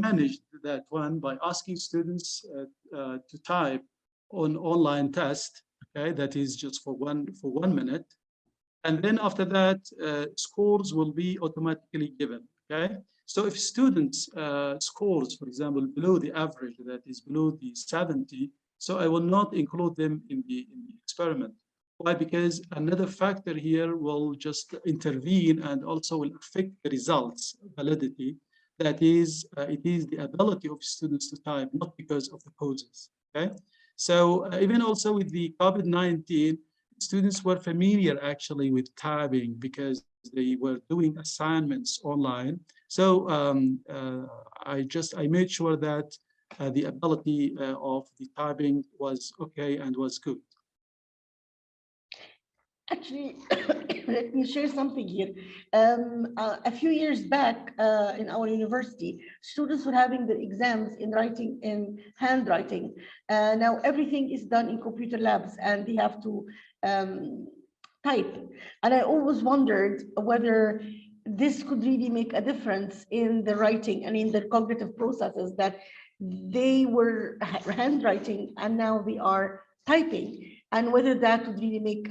managed that one by asking students to type on online test, okay, that is just for one minute. And then after that, scores will be automatically given, okay? So if students scores, for example, below the average, that is below the 70, so I will not include them in the experiment. Why? Because another factor here will just intervene and also will affect the results validity. That is, it is the ability of students to type, not because of the poses, okay? So even also with the COVID-19, students were familiar actually with typing because they were doing assignments online. So I made sure that the ability of the typing was okay and was good. Actually, let me share something here. A few years back in our university, students were having their exams in writing, in handwriting. Now everything is done in computer labs and they have to type. And I always wondered whether this could really make a difference in the writing and in the cognitive processes, that they were handwriting and now they are typing, and whether that would really make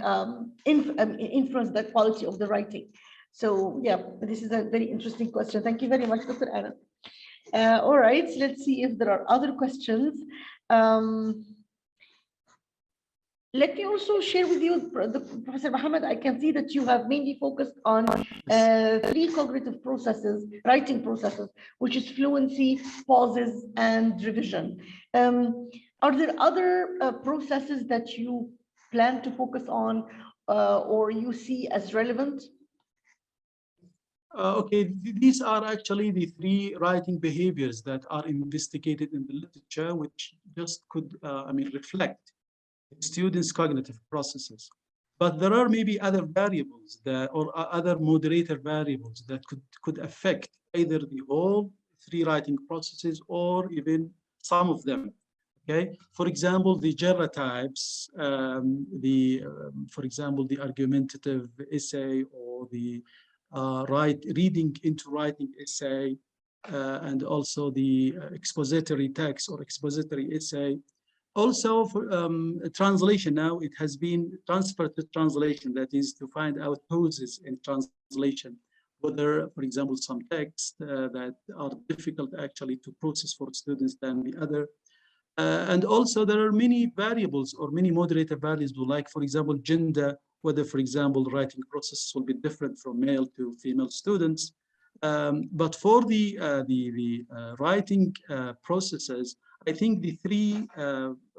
influence the quality of the writing. So yeah, this is a very interesting question. Thank you very much, Dr. Anna. All right, let's see if there are other questions. Let me also share with you, Professor Mohammed, I can see that you have mainly focused on 3 cognitive processes, writing processes, which is fluency, pauses, and revision. Are there other processes that you plan to focus on or you see as relevant? Okay, these are actually the 3 writing behaviors that are investigated in the literature, which just could, reflect students' cognitive processes. But there are maybe other variables that, or other moderator variables that could affect either the whole 3 writing processes or even some of them. Okay, for example, the genre types, for example, the argumentative essay or the reading into writing essay, and also the expository text or expository essay. Also, for translation, now it has been transferred to translation, that is to find out pauses in translation, whether, for example, some texts that are difficult actually to process for students than the other. And also there are many variables or many moderator variables, like, for example, gender, whether, for example, writing process will be different from male to female students. But for the writing processes, I think the 3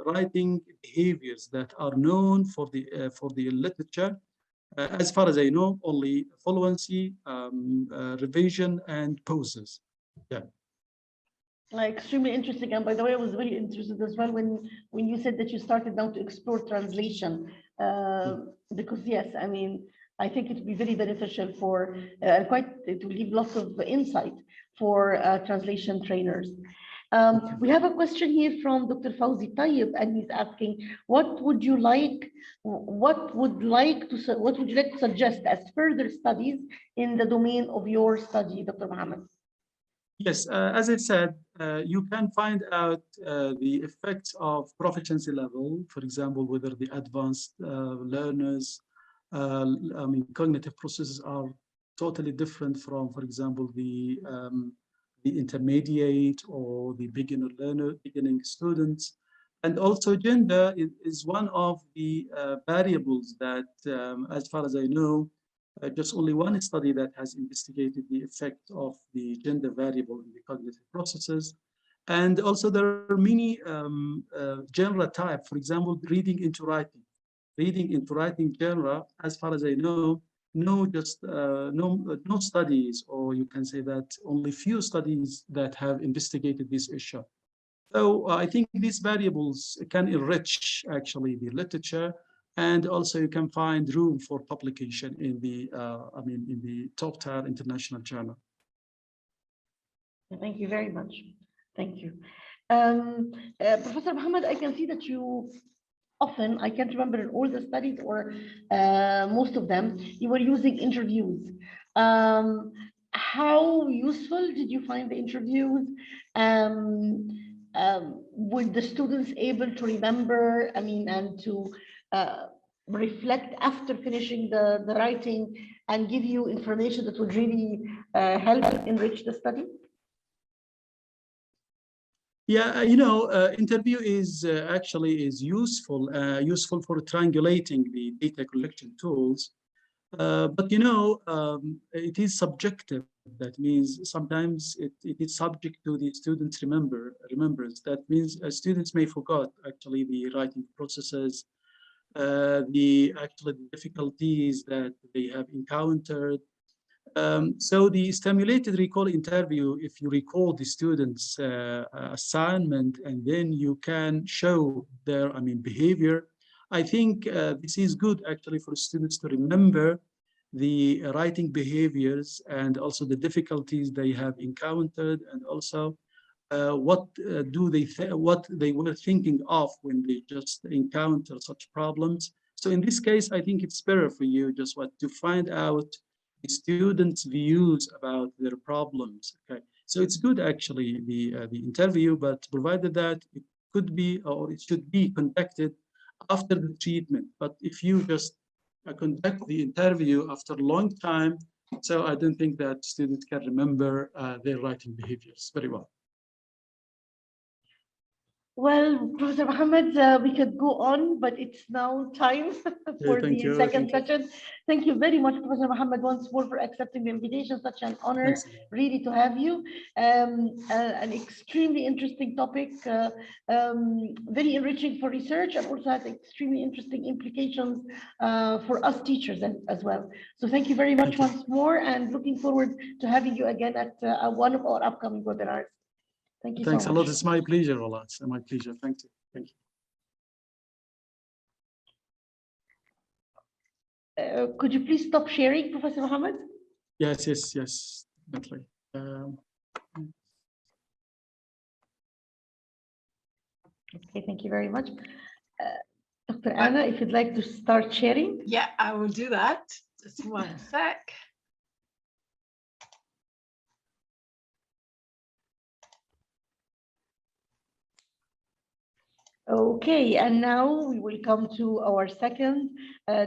writing behaviors that are known for the literature, as far as I know, only fluency, revision, and pauses. Yeah. Extremely interesting. And by the way, I was very interested as well when you said that you started now to explore translation, because yes, I mean, I think it would be very beneficial for it will give lots of insight for translation trainers. We have a question here from Dr. Fawzi Tayyib, and he's asking, what would you like to suggest as further studies in the domain of your study, Dr. Mohammed? Yes, as I said, you can find out the effects of proficiency level, for example, whether the advanced learners, cognitive processes are totally different from, for example, the intermediate or the beginning students. And also gender is one of the variables that, as far as I know, just only one study that has investigated the effect of the gender variable in the cognitive processes. And also there are many genre type, for example, reading into writing. Reading into writing genre, as far as I know, no studies, or you can say that only few studies that have investigated this issue. So I think these variables can enrich actually the literature, and also you can find room for publication in the, in the top-tier international journal. Thank you very much. Thank you. Professor Mohammed, I can see that you often, I can't remember in all the studies or most of them, you were using interviews. How useful did you find the interviews? Were the students able to remember, and to reflect after finishing the writing and give you information that would really help enrich the study? Yeah, interview is actually useful for triangulating the data collection tools. But it is subjective. That means sometimes it is subject to the students' remembrance. That means students may forget actually the writing processes, the difficulties that they have encountered. So the stimulated recall interview, if you recall the students' assignment, and then you can show their behavior, I think this is good actually for students to remember the writing behaviors and also the difficulties they have encountered, and also what they were thinking of when they just encounter such problems. So in this case, I think it's better for you just to find out the students' views about their problems. Okay, so it's good actually the interview, but provided that it could be or it should be conducted after the treatment. But if you just conduct the interview after a long time, so I don't think that students can remember their writing behaviors very well. Well, Professor Mohammed, we could go on, but it's now time for the second session. Thank you very much, Professor Mohammed, once more for accepting the invitation. Such an honor, really, to have you. An extremely interesting topic, very enriching for research, and also has extremely interesting implications for us teachers as well. So thank you very much once more, and looking forward to having you again at one of our upcoming webinars. Thank you so much. Thanks a lot. It's my pleasure, Ola. It's my pleasure. Thank you. Thank you. Could you please stop sharing, Professor Mohammed? Yes, definitely. Okay, thank you very much. Dr. Anna, if you'd like to start sharing. Yeah, I will do that. Just one sec. Okay, and now we will come to our second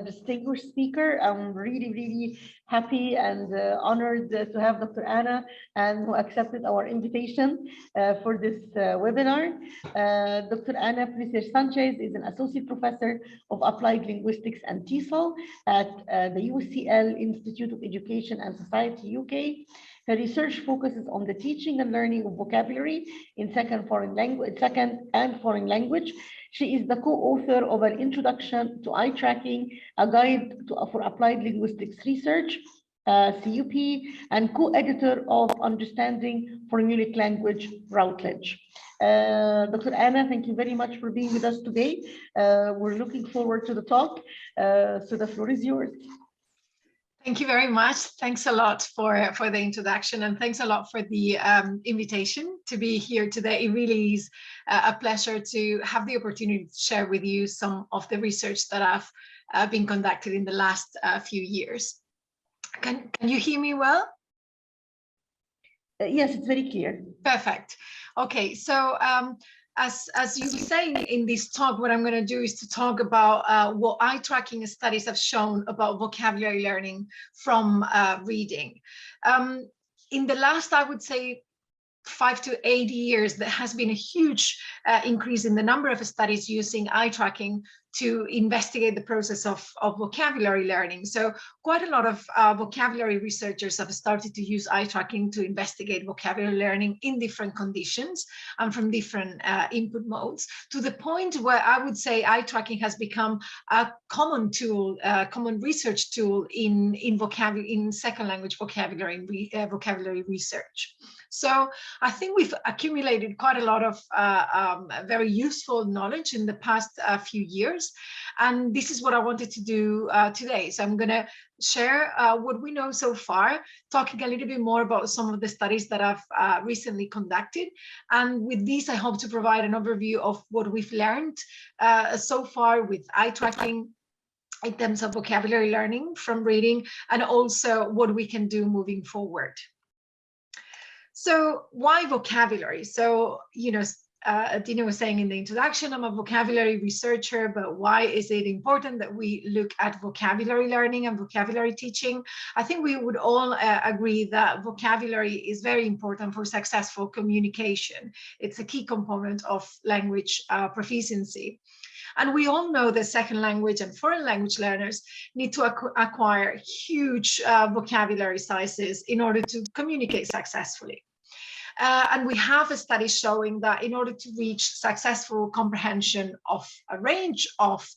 distinguished speaker. I'm really happy and honored to have Dr. Anna, and who accepted our invitation for this webinar. Dr. Anna Sanchez is an associate professor of applied linguistics and TESOL at the UCL Institute of Education and Society, UK. Her research focuses on the teaching and learning of vocabulary in second and foreign language. She is the co-author of an introduction to eye tracking, a guide for applied linguistics research, CUP, and co-editor of Understanding Phonemic Language, Routledge. Dr. Anna, thank you very much for being with us today. We're looking forward to the talk. So the floor is yours. Thank you very much. Thanks a lot for the introduction, and thanks a lot for the invitation to be here today. It really is a pleasure to have the opportunity to share with you some of the research that I've been conducted in the last few years. Can you hear me well? Yes, it's very clear. Perfect. Okay, so as you were saying in this talk, what I'm going to do is to talk about what eye tracking studies have shown about vocabulary learning from reading. In the last, I would say, 5 to 8 years, there has been a huge increase in the number of studies using eye tracking to investigate the process of vocabulary learning. So quite a lot of vocabulary researchers have started to use eye tracking to investigate vocabulary learning in different conditions and from different input modes, to the point where I would say eye tracking has become a common tool, common research tool in second language vocabulary research. So I think we've accumulated quite a lot of very useful knowledge in the past few years. And this is what I wanted to do today. So I'm going to share what we know so far, talking a little bit more about some of the studies that I've recently conducted. And with this, I hope to provide an overview of what we've learned so far with eye tracking in terms of vocabulary learning from reading, and also what we can do moving forward. So why vocabulary? So, Dina was saying in the introduction, I'm a vocabulary researcher, but why is it important that we look at vocabulary learning and vocabulary teaching? I think we would all agree that vocabulary is very important for successful communication. It's a key component of language proficiency. And we all know that second language and foreign language learners need to acquire huge vocabulary sizes in order to communicate successfully. And we have a study showing that in order to reach successful comprehension of a range of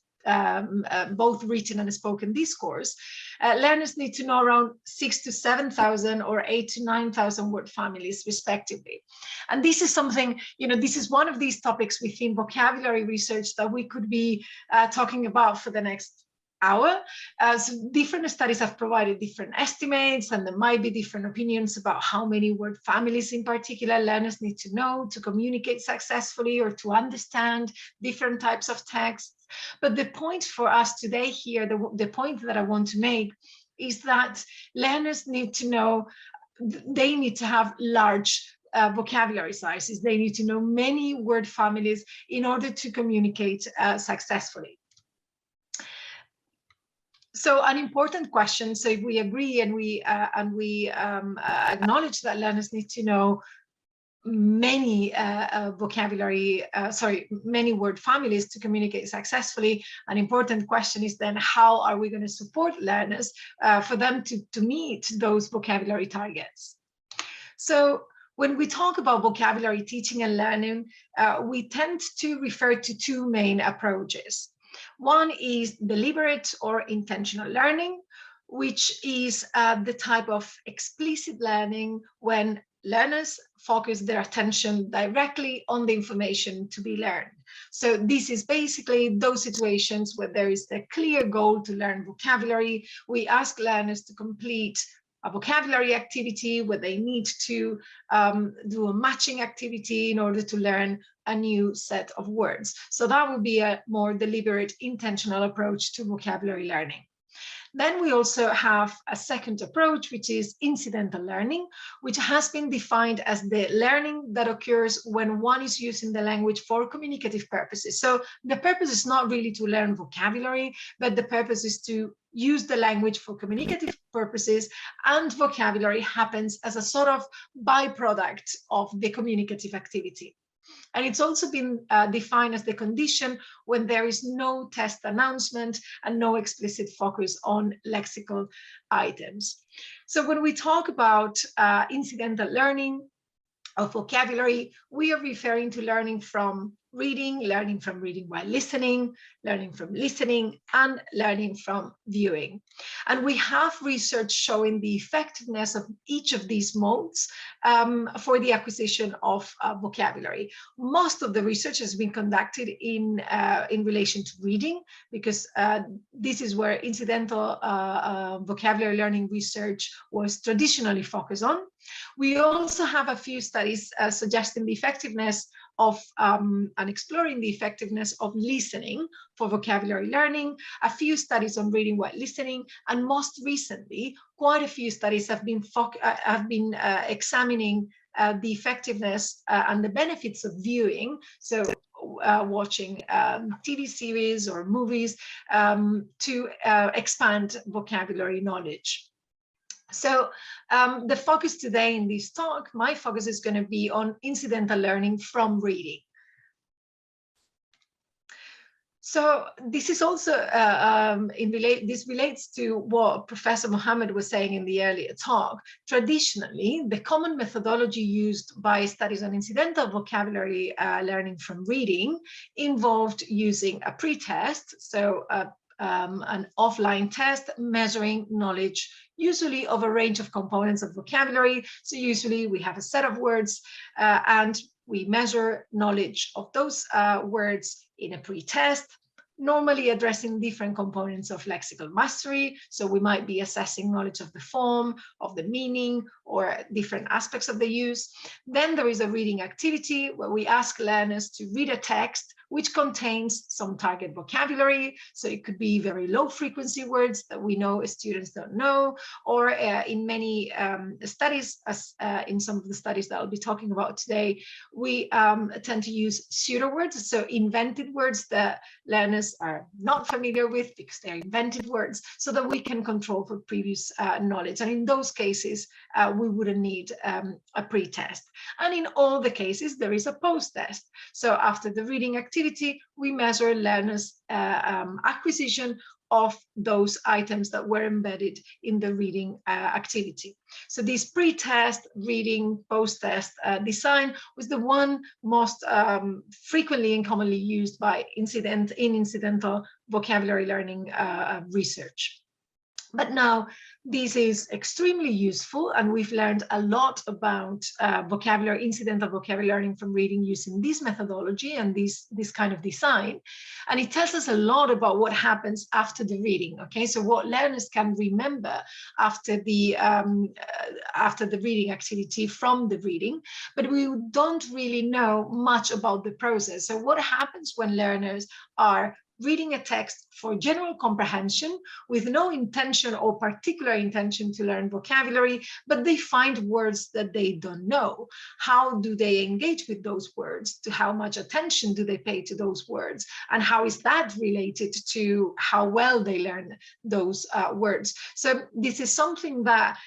both written and spoken discourse, learners need to know around 6,000 to 7,000 or 8,000 to 9,000 word families respectively. And this is something, this is one of these topics within vocabulary research that we could be talking about for the next hour. So different studies have provided different estimates, and there might be different opinions about how many word families in particular learners need to know to communicate successfully or to understand different types of texts. But the point for us today here, the point that I want to make is that learners need to know, they need to have large vocabulary sizes. They need to know many word families in order to communicate successfully. So an important question, so if we agree and we acknowledge that learners need to know many many word families to communicate successfully, an important question is then how are we going to support learners for them to meet those vocabulary targets? So when we talk about vocabulary teaching and learning, we tend to refer to two main approaches. One is deliberate or intentional learning, which is the type of explicit learning when learners focus their attention directly on the information to be learned. So this is basically those situations where there is a clear goal to learn vocabulary. We ask learners to complete a vocabulary activity where they need to do a matching activity in order to learn a new set of words. So that would be a more deliberate, intentional approach to vocabulary learning. Then we also have a second approach, which is incidental learning, which has been defined as the learning that occurs when one is using the language for communicative purposes. So the purpose is not really to learn vocabulary, but the purpose is to use the language for communicative purposes, and vocabulary happens as a sort of byproduct of the communicative activity. And it's also been defined as the condition when there is no test announcement and no explicit focus on lexical items. So when we talk about incidental learning of vocabulary, we are referring to learning from reading while listening, learning from listening, and learning from viewing. And we have research showing the effectiveness of each of these modes for the acquisition of vocabulary. Most of the research has been conducted in relation to reading, because this is where incidental vocabulary learning research was traditionally focused on. We also have a few studies suggesting the effectiveness of and exploring the effectiveness of listening for vocabulary learning, a few studies on reading while listening, and most recently, quite a few studies have been examining the effectiveness and the benefits of viewing, so watching TV series or movies to expand vocabulary knowledge. So the focus today in this talk, my focus is going to be on incidental learning from reading. So this is also, this relates to what Professor Mohammed was saying in the earlier talk. Traditionally, the common methodology used by studies on incidental vocabulary learning from reading involved using a pretest, so an offline test measuring knowledge, usually of a range of components of vocabulary. So usually we have a set of words and we measure knowledge of those words in a pretest, normally addressing different components of lexical mastery. So we might be assessing knowledge of the form, of the meaning, or different aspects of the use. Then there is a reading activity where we ask learners to read a text which contains some target vocabulary. So it could be very low frequency words that we know students don't know, or in many studies, as in some of the studies that I'll be talking about today, we tend to use pseudo words, so invented words that learners are not familiar with because they're invented words, so that we can control for previous knowledge. And in those cases, we wouldn't need a pre-test. And in all the cases, there is a post-test. So after the reading activity, we measure learners' acquisition of those items that were embedded in the reading activity. So this pre-test, reading, post-test design was the one most frequently and commonly used by incidental vocabulary learning research. But now this is extremely useful, and we've learned a lot about incidental vocabulary learning from reading using this methodology and this kind of design. And it tells us a lot about what happens after the reading. Okay, so what learners can remember after the reading activity from the reading, but we don't really know much about the process. So what happens when learners are reading a text for general comprehension with no intention or particular intention to learn vocabulary, but they find words that they don't know. How do they engage with those words? To how much attention do they pay to those words? And how is that related to how well they learn those words? So this is something that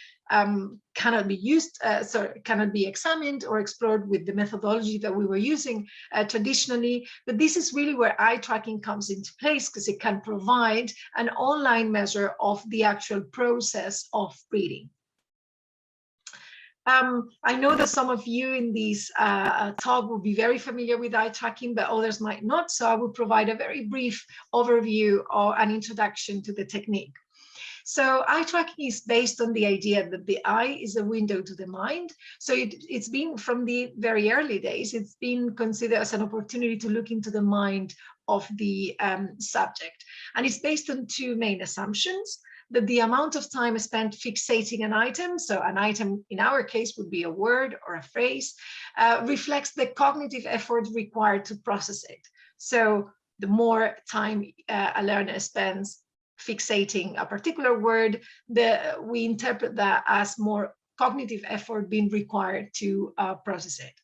cannot be examined or explored with the methodology that we were using traditionally. But this is really where eye tracking comes into place, because it can provide an online measure of the actual process of reading. I know that some of you in this talk will be very familiar with eye tracking, but others might not. So I will provide a very brief overview or an introduction to the technique. So eye tracking is based on the idea that the eye is a window to the mind. So it's been, from the very early days, it's been considered as an opportunity to look into the mind of the subject. And it's based on two main assumptions: that the amount of time spent fixating an item, so an item in our case would be a word or a phrase, reflects the cognitive effort required to process it. So the more time a learner spends fixating a particular word, we interpret that as more cognitive effort being required to process it.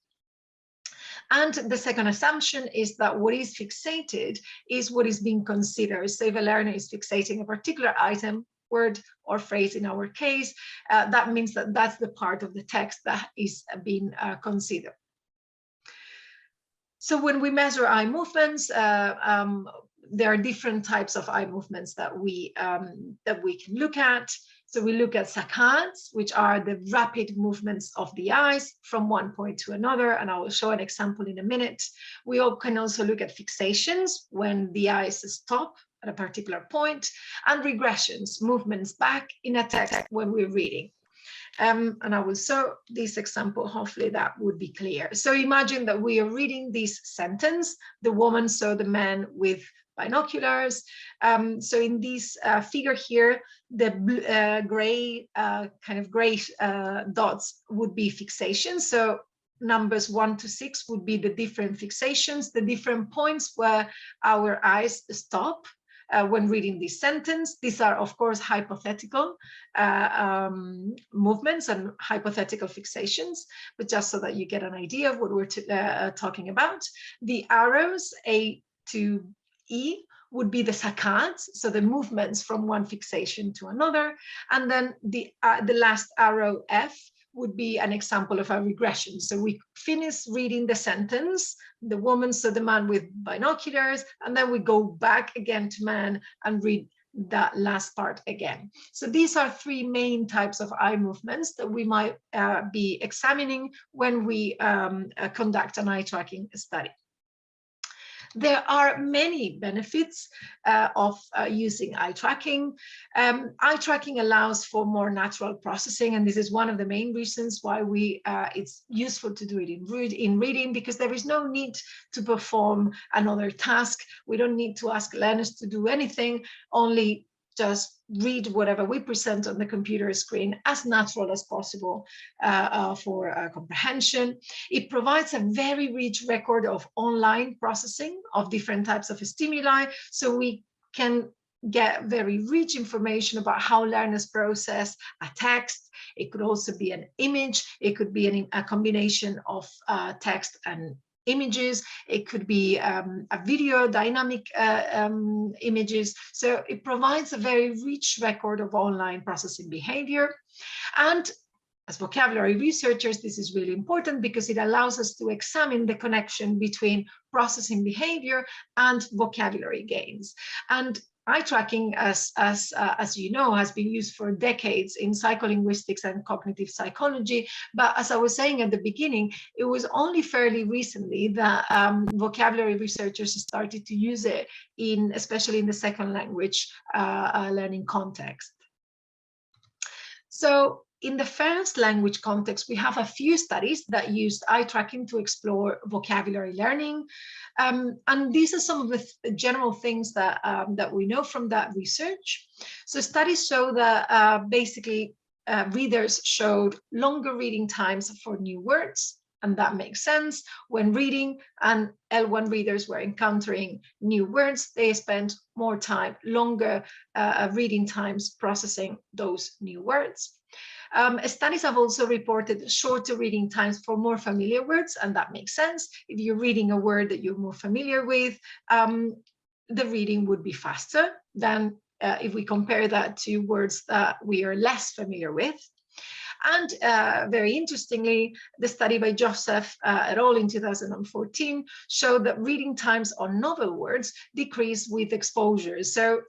And the second assumption is that what is fixated is what is being considered. So if a learner is fixating a particular item, word or phrase in our case, that means that that's the part of the text that is being considered. So when we measure eye movements, there are different types of eye movements that we can look at. So we look at saccades, which are the rapid movements of the eyes from one point to another, and I will show an example in a minute. We can also look at fixations, when the eyes stop at a particular point, and regressions, movements back in a text when we're reading. And I will show this example, hopefully that would be clear. So imagine that we are reading this sentence: the woman saw the man with binoculars. So in this figure here, the gray dots would be fixations. So numbers 1 to 6 would be the different fixations, the different points where our eyes stop when reading this sentence. These are, of course, hypothetical movements and hypothetical fixations, but just so that you get an idea of what we're talking about. The arrows A to E would be the saccades, so the movements from one fixation to another. And then the last arrow F would be an example of a regression. So we finish reading the sentence, the woman saw the man with binoculars, and then we go back again to man and read that last part again. So these are three main types of eye movements that we might be examining when we conduct an eye tracking study. There are many benefits of using eye tracking. Eye tracking allows for more natural processing, and this is one of the main reasons why it's useful to do it in reading, because there is no need to perform another task. We don't need to ask learners to do anything, only just read whatever we present on the computer screen as natural as possible for comprehension. It provides a very rich record of online processing of different types of stimuli, so we can get very rich information about how learners process a text. It could also be an image. It could be a combination of text and images. It could be a video, dynamic images. So it provides a very rich record of online processing behavior. And as vocabulary researchers, this is really important because it allows us to examine the connection between processing behavior and vocabulary gains. And eye tracking, as you know, has been used for decades in psycholinguistics and cognitive psychology. But as I was saying at the beginning, it was only fairly recently that vocabulary researchers started to use it especially in the second language learning context. So in the first language context, we have a few studies that used eye tracking to explore vocabulary learning. And these are some of the general things that, that we know from that research. So studies show that basically readers showed longer reading times for new words. And that makes sense. When reading and L1 readers were encountering new words, they spent more time, longer reading times processing those new words. Studies have also reported shorter reading times for more familiar words, and that makes sense. If you're reading a word that you're more familiar with, the reading would be faster than if we compare that to words that we are less familiar with. And very interestingly, the study by Joseph et al. In 2014 showed that reading times on novel words decrease with exposure. So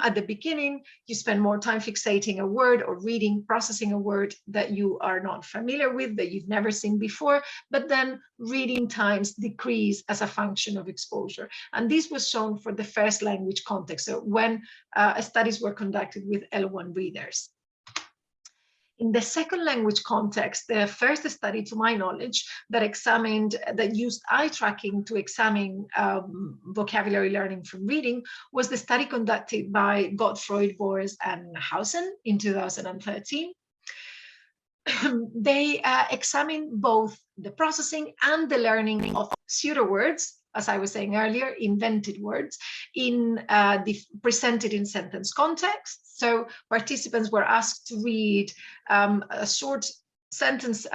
at the beginning, you spend more time fixating a word or reading, processing a word that you are not familiar with, that you've never seen before, but then reading times decrease as a function of exposure. And this was shown for the first language context, so when studies were conducted with L1 readers. In the second language context, the first study, to my knowledge, that used eye tracking to examine vocabulary learning from reading was the study conducted by Gottfried, Boers, and Hausen in 2013. They examined both the processing and the learning of pseudo-words, as I was saying earlier, invented words, presented in sentence context. So participants were asked to read a short sentence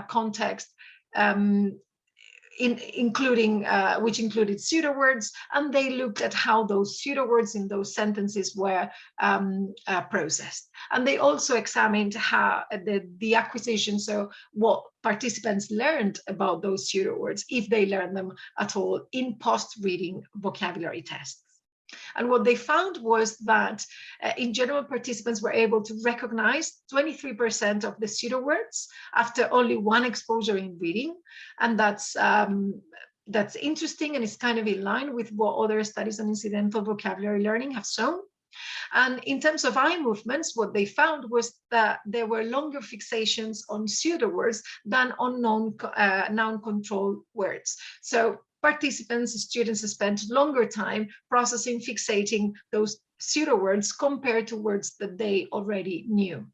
context, which included pseudo words, and they looked at how those pseudo words in those sentences were processed. And they also examined how the acquisition, so what participants learned about those pseudo words, if they learned them at all, in post-reading vocabulary tests. And what they found was that in general, participants were able to recognize 23% of the pseudo words after only one exposure in reading. And that's interesting, and it's kind of in line with what other studies on incidental vocabulary learning have shown. And in terms of eye movements, what they found was that there were longer fixations on pseudo words than on noun control words. So participants, students spent longer time processing, fixating those pseudo words compared to words that they already knew.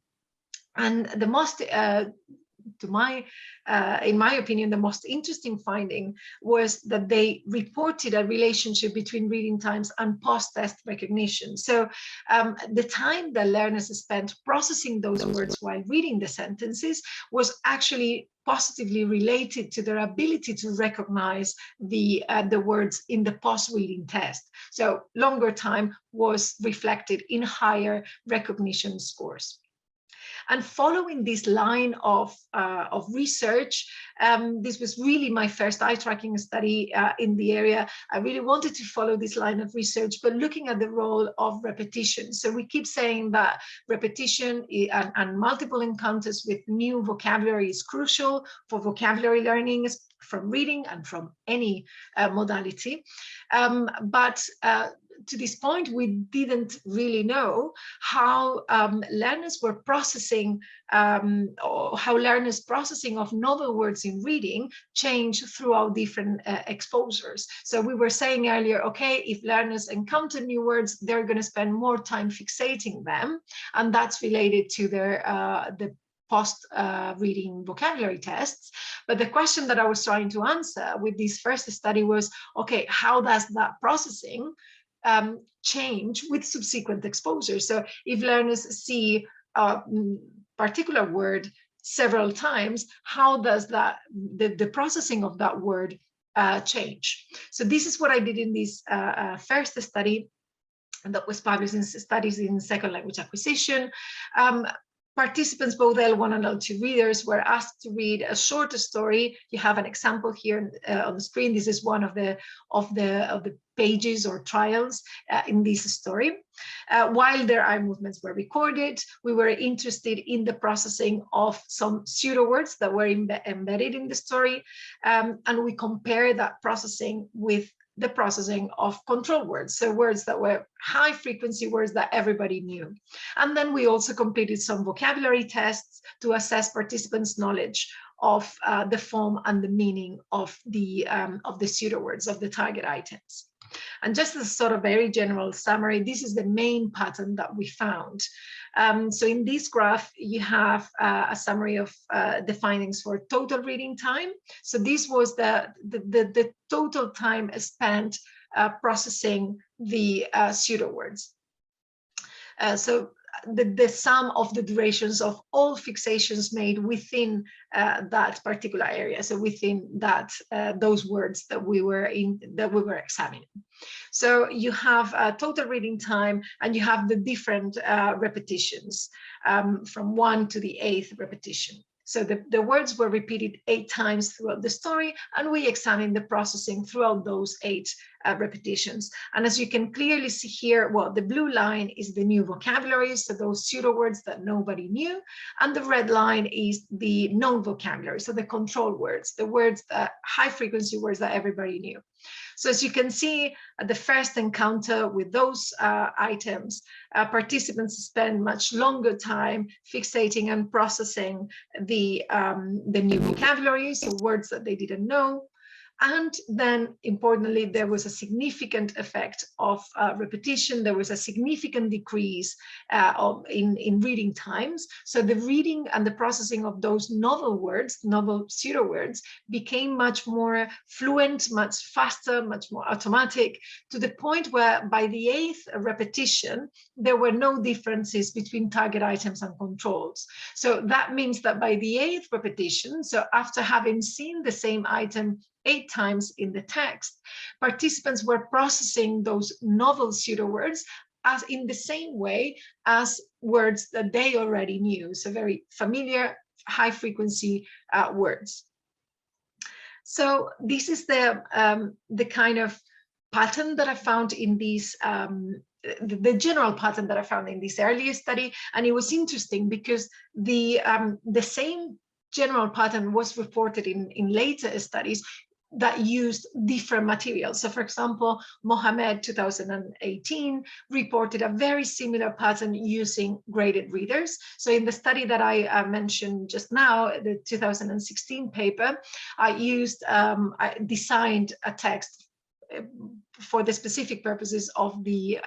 And the most, in my opinion, the most interesting finding was that they reported a relationship between reading times and post-test recognition. So the time that learners spent processing those words while reading the sentences was actually positively related to their ability to recognize the words in the post-reading test. So longer time was reflected in higher recognition scores. And following this line of research, this was really my first eye tracking study in the area. I really wanted to follow this line of research, but looking at the role of repetition. So we keep saying that repetition and multiple encounters with new vocabulary is crucial for vocabulary learning from reading and from any modality. But to this point, we didn't really know how learners were processing, or how learners' processing of novel words in reading changed throughout different exposures. So we were saying earlier, okay, if learners encounter new words, they're going to spend more time fixating them, and that's related to their the post-reading vocabulary tests. But the question that I was trying to answer with this first study was, okay, how does that processing change with subsequent exposure? So if learners see a particular word several times, how does that the processing of that word change? So this is what I did in this first study, and that was published in Studies in Second Language Acquisition. Participants, both L1 and L2 readers, were asked to read a shorter story. You have an example here on the screen. This is one of the pages or trials in this story. While their eye movements were recorded, we were interested in the processing of some pseudo words that were embedded in the story, and we compare that processing with the processing of control words, so words that were high frequency words that everybody knew. And then we also completed some vocabulary tests to assess participants' knowledge of the form and the meaning of the pseudo words, of the target items. And just as a sort of very general summary, this is the main pattern that we found. So in this graph, you have a summary of the findings for total reading time. So this was the total time spent processing the pseudo words. So the sum of the durations of all fixations made within that particular area, so within that those words that we were examining. So you have total reading time, and you have the different repetitions from 1 to the 8th repetition. So the words were repeated 8 times throughout the story, and we examined the processing throughout those 8 repetitions. And as you can clearly see here, well, the blue line is the new vocabulary, so those pseudo words that nobody knew, and the red line is the known vocabulary, so the control words, the words that high frequency words that everybody knew. So as you can see, at the first encounter with those items, participants spend much longer time fixating and processing the new vocabulary, so words that they didn't know. And then, importantly, there was a significant effect of repetition. There was a significant decrease in reading times. So the reading and the processing of those novel words, novel pseudo words, became much more fluent, much faster, much more automatic, to the point where by the 8th repetition, there were no differences between target items and controls. So that means that by the 8th repetition, so after having seen the same item 8 times in the text, participants were processing those novel pseudo words as in the same way as words that they already knew, so very familiar, high frequency words. So this is the kind of pattern that I found in these the general pattern that I found in this earlier study, and it was interesting because the same general pattern was reported in later studies that used different materials. So for example, Mohammed 2018 reported a very similar pattern using graded readers. So in the study that I mentioned just now, the 2016 paper, I designed a text for the specific purposes of the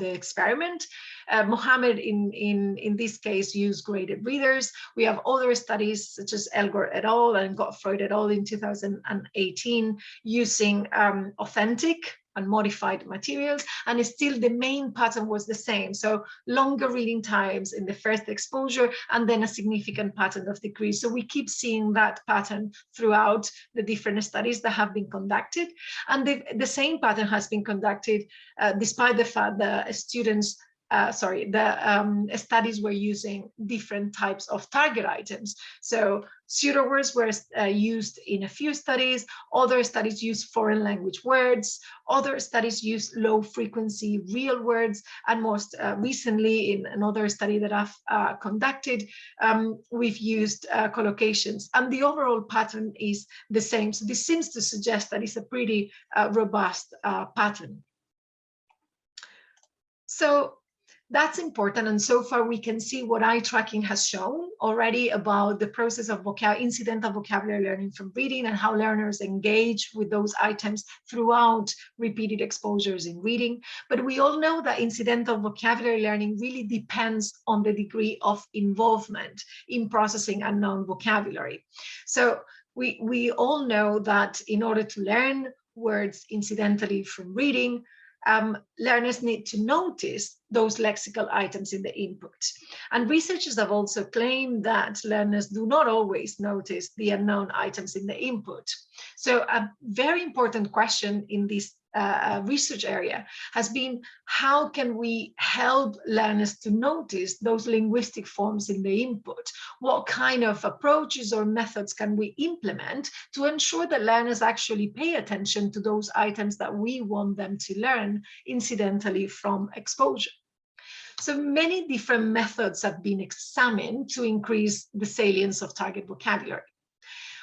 experiment. Mohammed in this case used graded readers. We have other studies such as Elgort et al. And Gottfried et al. In 2018 using authentic and modified materials, and still the main pattern was the same. So longer reading times in the first exposure, and then a significant pattern of decrease. So we keep seeing that pattern throughout the different studies that have been conducted. And the same pattern has been conducted despite the fact that students studies were using different types of target items. So pseudo words were used in a few studies, other studies used foreign language words, other studies used low frequency real words, and most recently in another study that I've conducted, we've used collocations, and the overall pattern is the same. So this seems to suggest that it's a pretty robust pattern. So that's important, and so far we can see what eye tracking has shown already about the process of incidental vocabulary learning from reading, and how learners engage with those items throughout repeated exposures in reading. But we all know that incidental vocabulary learning really depends on the degree of involvement in processing unknown vocabulary. So we all know that in order to learn words incidentally from reading, learners need to notice those lexical items in the input. And researchers have also claimed that learners do not always notice the unknown items in the input. So a very important question in this research area has been, how can we help learners to notice those linguistic forms in the input? What kind of approaches or methods can we implement to ensure that learners actually pay attention to those items that we want them to learn incidentally from exposure? So many different methods have been examined to increase the salience of target vocabulary.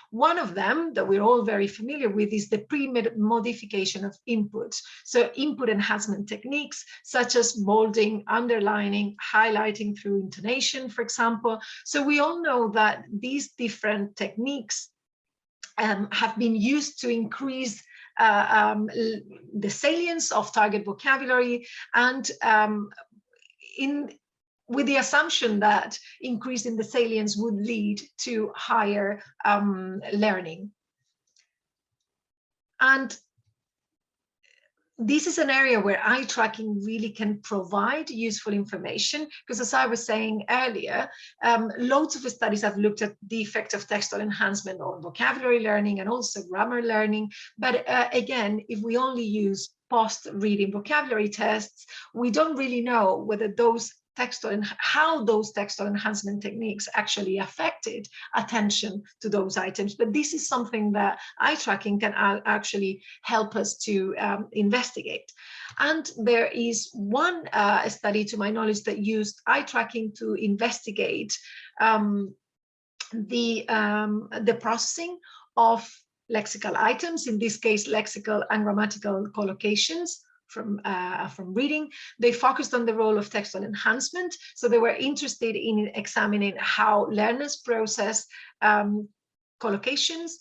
One of them that we're all very familiar with is the pre-modification of inputs. So input enhancement techniques such as bolding, underlining, highlighting through intonation, for example. So we all know that these different techniques have been used to increase the salience of target vocabulary, and with the assumption that increasing the salience would lead to higher learning. And this is an area where eye tracking really can provide useful information, because as I was saying earlier, loads of studies have looked at the effect of textual enhancement on vocabulary learning and also grammar learning. But again, if we only use post-reading vocabulary tests, we don't really know whether those how those textual enhancement techniques actually affected attention to those items. But this is something that eye tracking can actually help us to investigate. And there is one study, to my knowledge, that used eye tracking to investigate the processing of lexical items, in this case, lexical and grammatical collocations from reading. They focused on the role of textual enhancement. So they were interested in examining how learners process collocations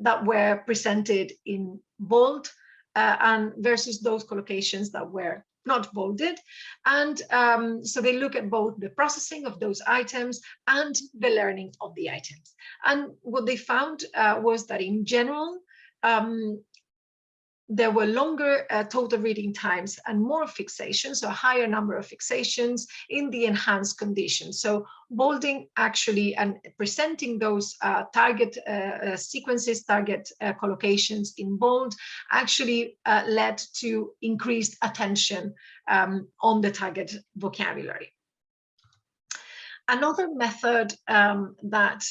that were presented in bold and versus those collocations that were not bolded. And so they look at both the processing of those items and the learning of the items. And what they found was that in general, there were longer total reading times and more fixations, so a higher number of fixations in the enhanced conditions. So bolding actually and presenting those target sequences, target collocations in bold actually led to increased attention on the target vocabulary. Another method that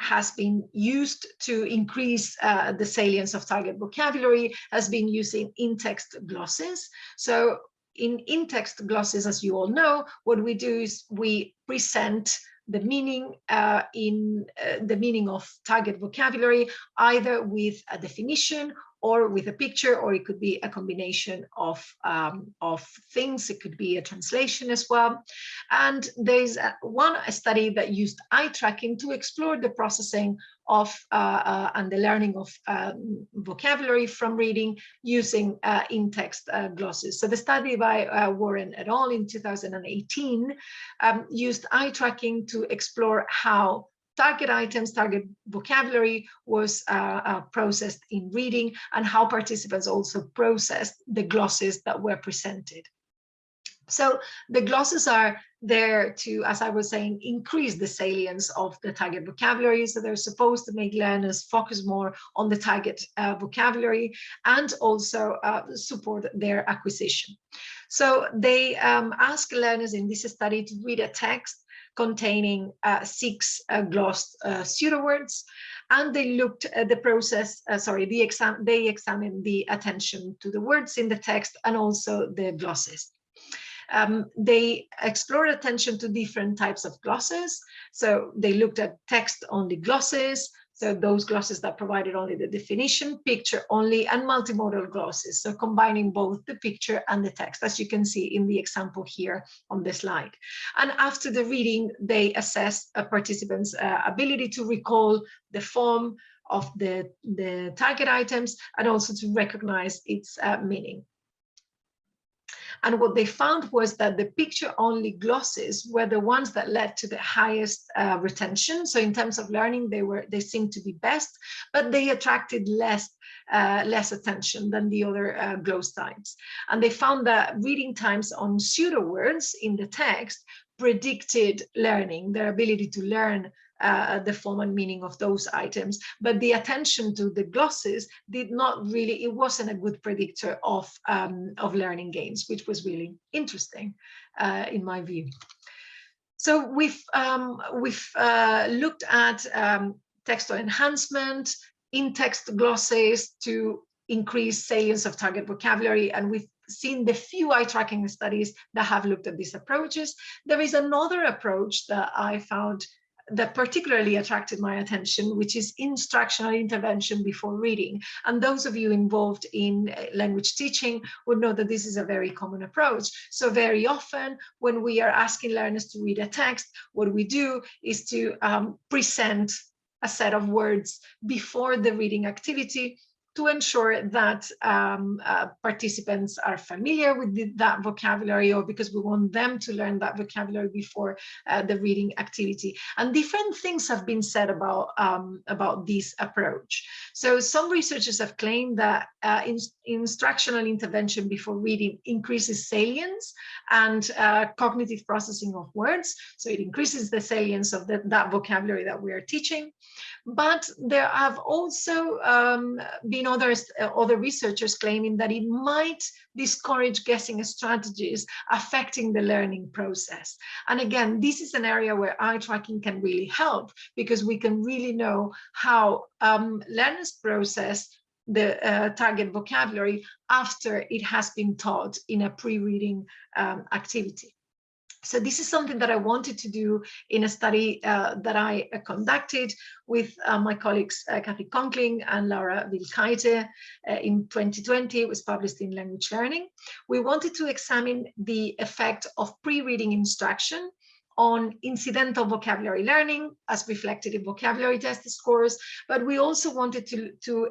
has been used to increase the salience of target vocabulary has been using in-text glosses. So in in-text glosses, as you all know, what we do is we present the meaning the meaning of target vocabulary, either with a definition or with a picture, or it could be a combination of things. It could be a translation as well. And there's one study that used eye tracking to explore the processing of and the learning of vocabulary from reading using in-text glosses. So the study by Warren et al. In 2018 used eye tracking to explore how target items, target vocabulary was processed in reading, and how participants also processed the glosses that were presented. So the glosses are there to, as I was saying, increase the salience of the target vocabulary. So they're supposed to make learners focus more on the target vocabulary and also support their acquisition. So they ask learners in this study to read a text containing 6 glossed pseudo words, and they looked at the process. They examined the attention to the words in the text and also the glosses. They explored attention to different types of glosses. So they looked at text-only glosses, so those glosses that provided only the definition, picture only, and multimodal glosses, so combining both the picture and the text, as you can see in the example here on the slide. And after the reading, they assessed a participant's ability to recall the form of the target items and also to recognize its meaning. And what they found was that the picture-only glosses were the ones that led to the highest retention. So in terms of learning, they seemed to be best, but they attracted less attention than the other gloss types. And they found that reading times on pseudo words in the text predicted learning, their ability to learn the form and meaning of those items, but the attention to the glosses did not really, it wasn't a good predictor of learning gains, which was really interesting in my view. So we've looked at textual enhancement, in-text glosses to increase salience of target vocabulary, and we've seen the few eye tracking studies that have looked at these approaches. There is another approach that I found that particularly attracted my attention, which is instructional intervention before reading. And those of you involved in language teaching would know that this is a very common approach. So very often when we are asking learners to read a text, what we do is to present a set of words before the reading activity to ensure that participants are familiar with that vocabulary, or because we want them to learn that vocabulary before the reading activity. And different things have been said about this approach. So some researchers have claimed that instructional intervention before reading increases salience and cognitive processing of words. So it increases the salience of that vocabulary that we are teaching. But there have also been other researchers claiming that it might discourage guessing strategies affecting the learning process. And again, this is an area where eye tracking can really help, because we can really know how learners process the target vocabulary after it has been taught in a pre-reading activity. So this is something that I wanted to do in a study that I conducted with my colleagues Kathy Conkling and Laura Vilkaite in 2020. It was published in Language Learning. We wanted to examine the effect of pre-reading instruction on incidental vocabulary learning as reflected in vocabulary test scores, but we also wanted to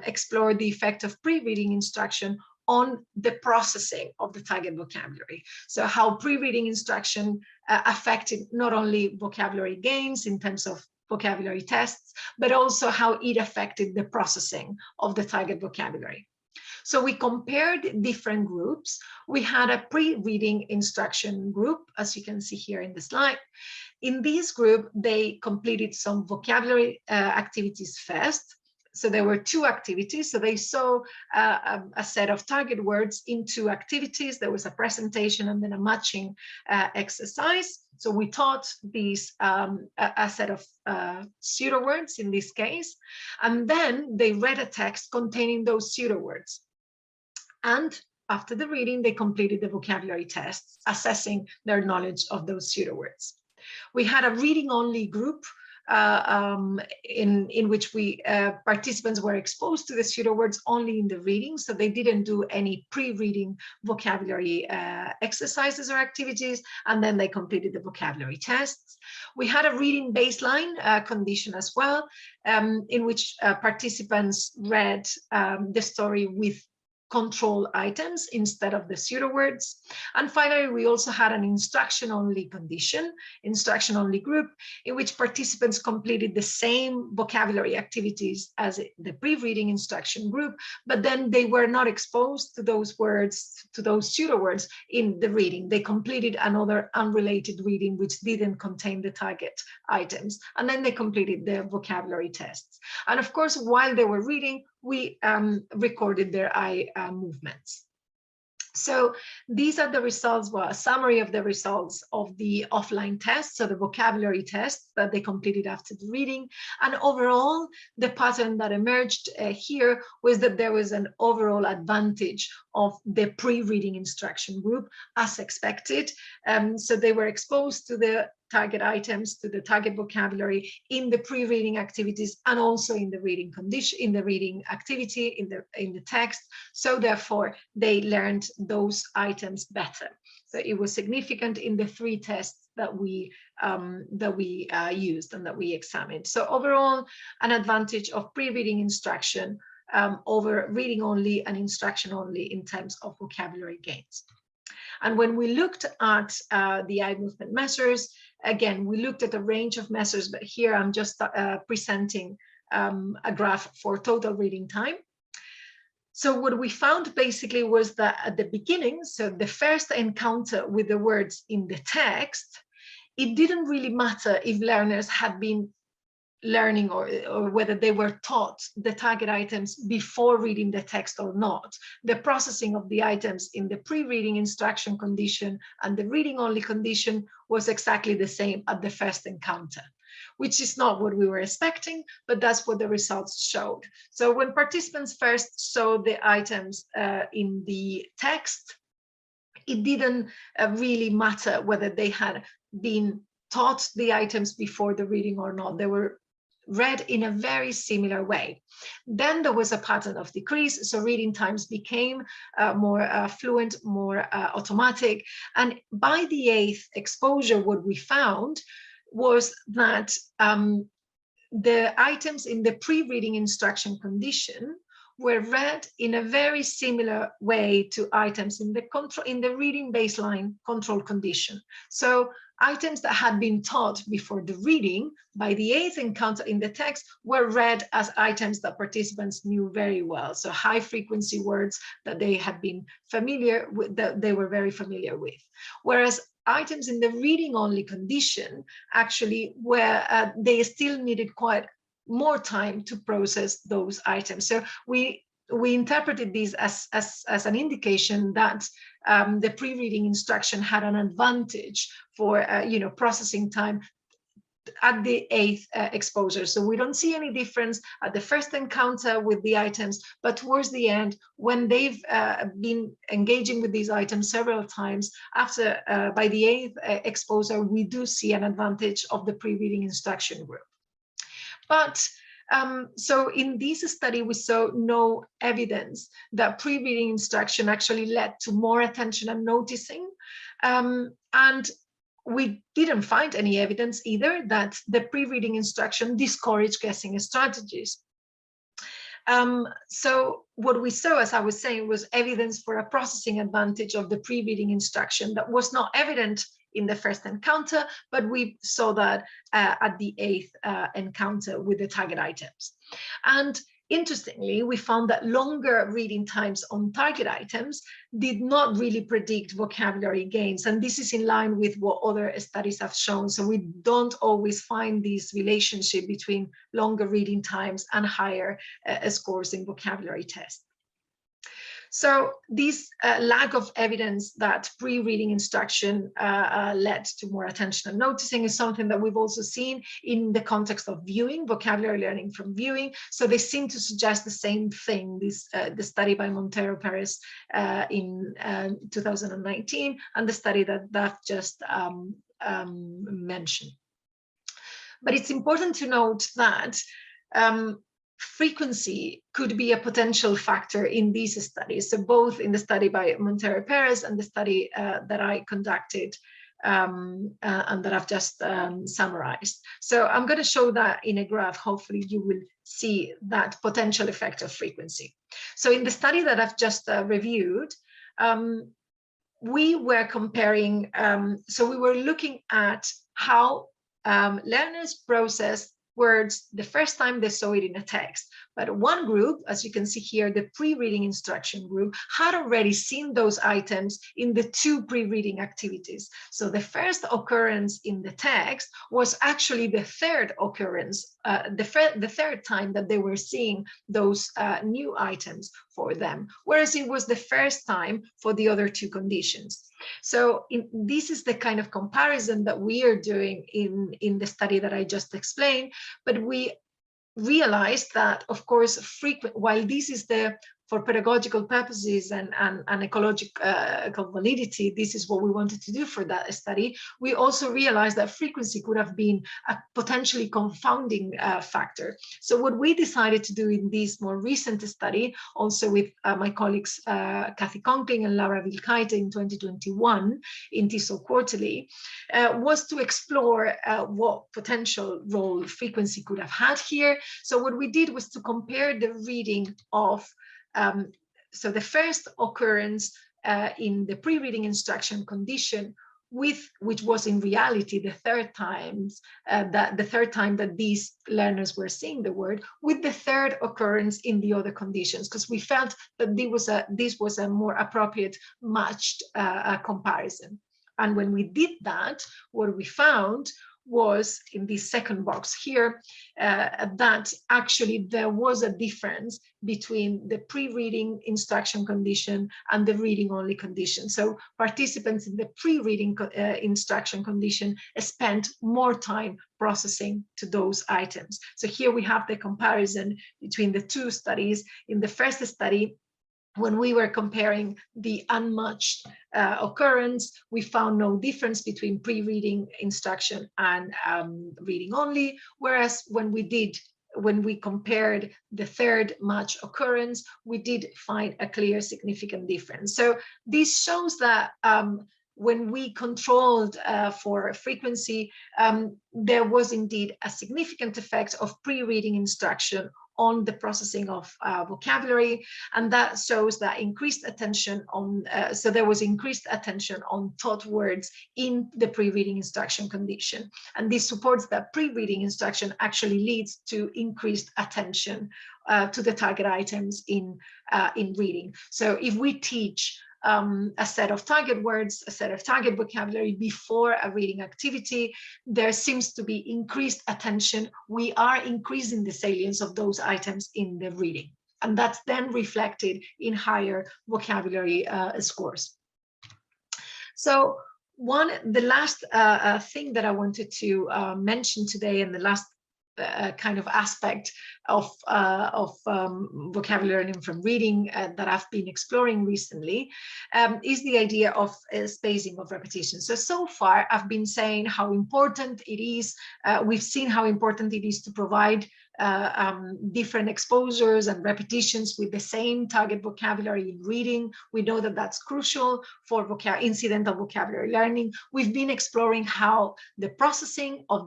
explore the effect of pre-reading instruction on the processing of the target vocabulary. So how pre-reading instruction affected not only vocabulary gains in terms of vocabulary tests, but also how it affected the processing of the target vocabulary. So we compared different groups. We had a pre-reading instruction group, as you can see here in the slide. In this group, they completed some vocabulary activities first. So there were two activities. So they saw a set of target words in two activities. There was a presentation and then a matching exercise. So we taught these a set of pseudo words in this case, and then they read a text containing those pseudo words. And after the reading, they completed the vocabulary tests, assessing their knowledge of those pseudo words. We had a reading-only group in which participants were exposed to the pseudo words only in the reading, so they didn't do any pre-reading vocabulary exercises or activities, and then they completed the vocabulary tests. We had a reading baseline condition as well, in which participants read the story with control items instead of the pseudo words. And finally, we also had an instruction-only condition, instruction-only group, in which participants completed the same vocabulary activities as the pre-reading instruction group, but then they were not exposed to those words, to those pseudo words in the reading. They completed another unrelated reading which didn't contain the target items, and then they completed the vocabulary tests. And of course, while they were reading, we recorded their eye movements. So these are the results, well, a summary of the results of the offline tests, so the vocabulary tests that they completed after the reading. And overall, the pattern that emerged here was that there was an overall advantage of the pre-reading instruction group, as expected. So they were exposed to the target items, to the target vocabulary in the pre-reading activities, and also in the reading condition, in the reading activity, in the text. So therefore, they learned those items better. So it was significant in the three tests that we used and that we examined. So overall, an advantage of pre-reading instruction over reading only and instruction only in terms of vocabulary gains. And when we looked at the eye movement measures, again, we looked at a range of measures, but here I'm just presenting a graph for total reading time. So what we found basically was that at the beginning, so the first encounter with the words in the text, it didn't really matter if learners had been learning or whether they were taught the target items before reading the text or not. The processing of the items in the pre-reading instruction condition and the reading-only condition was exactly the same at the first encounter, which is not what we were expecting, but that's what the results showed. So when participants first saw the items in the text, it didn't really matter whether they had been taught the items before the reading or not. They were read in a very similar way. Then there was a pattern of decrease, so reading times became more fluent, more automatic. And by the 8th exposure, what we found was that the items in the pre-reading instruction condition were read in a very similar way to items in the reading baseline control condition. So items that had been taught before the reading by the 8th encounter in the text were read as items that participants knew very well. So high frequency words that they had been familiar with, that they were very familiar with. Whereas items in the reading only condition actually were, they still needed quite more time to process those items. So we interpreted this as an indication that the pre-reading instruction had an advantage for processing time at the 8th exposure. So we don't see any difference at the first encounter with the items, but towards the end, when they've been engaging with these items several times after by the 8th exposure, we do see an advantage of the pre-reading instruction group. But so in this study, we saw no evidence that pre-reading instruction actually led to more attention and noticing. And we didn't find any evidence either that the pre-reading instruction discouraged guessing strategies. So what we saw, as I was saying, was evidence for a processing advantage of the pre-reading instruction that was not evident in the first encounter, but we saw that at the 8th encounter with the target items. And interestingly, we found that longer reading times on target items did not really predict vocabulary gains. And this is in line with what other studies have shown. So we don't always find this relationship between longer reading times and higher scores in vocabulary tests. So this lack of evidence that pre-reading instruction led to more attention and noticing is something that we've also seen in the context of viewing, vocabulary learning from viewing. So they seem to suggest the same thing, the study by Montero Perez in 2019 and the study that Daph just mentioned. But it's important to note that frequency could be a potential factor in these studies. So both in the study by Montero Perez and the study that I conducted and that I've just summarized. So I'm going to show that in a graph. Hopefully you will see that potential effect of frequency. So in the study that I've just reviewed, we were comparing, so we were looking at how learners process words the first time they saw it in a text. But one group, as you can see here, the pre-reading instruction group, had already seen those items in the 2 pre-reading activities. So the first occurrence in the text was actually the third occurrence, the third time that they were seeing those new items for them, whereas it was the first time for the other 2 conditions. So this is the kind of comparison that we are doing in the study that I just explained, but we realized that, of course, while this is for pedagogical purposes and ecological validity, this is what we wanted to do for that study. We also realized that frequency could have been a potentially confounding factor. So what we decided to do in this more recent study, also with my colleagues Kathy Conkling and Laura Vilkaite in 2021 in TESOL Quarterly, was to explore what potential role frequency could have had here. So what we did was to compare the reading of so the first occurrence in the pre-reading instruction condition, which was in reality the third time that these learners were seeing the word, with the third occurrence in the other conditions, because we felt that this was a more appropriate matched comparison. And when we did that, what we found was in this second box here, that actually there was a difference between the pre-reading instruction condition and the reading only condition. So participants in the pre-reading instruction condition spent more time processing to those items. So here we have the comparison between the two studies. In the first study, when we were comparing the unmatched occurrence, we found no difference between pre-reading instruction and reading only. Whereas when we compared the third match occurrence, we did find a clear significant difference. So this shows that when we controlled for frequency, there was indeed a significant effect of pre-reading instruction on the processing of vocabulary, and that shows that increased attention on, so there was increased attention on taught words in the pre-reading instruction condition. And this supports that pre-reading instruction actually leads to increased attention to the target items in reading. So if we teach a set of target words, a set of target vocabulary before a reading activity, there seems to be increased attention. We are increasing the salience of those items in the reading, and that's then reflected in higher vocabulary scores. So the last thing that I wanted to mention today, and the last kind of aspect of vocabulary learning from reading that I've been exploring recently is the idea of spacing of repetition. So far I've been saying how important it is. We've seen how important it is to provide different exposures and repetitions with the same target vocabulary in reading. We know that that's crucial for incidental vocabulary learning. We've been exploring how the processing of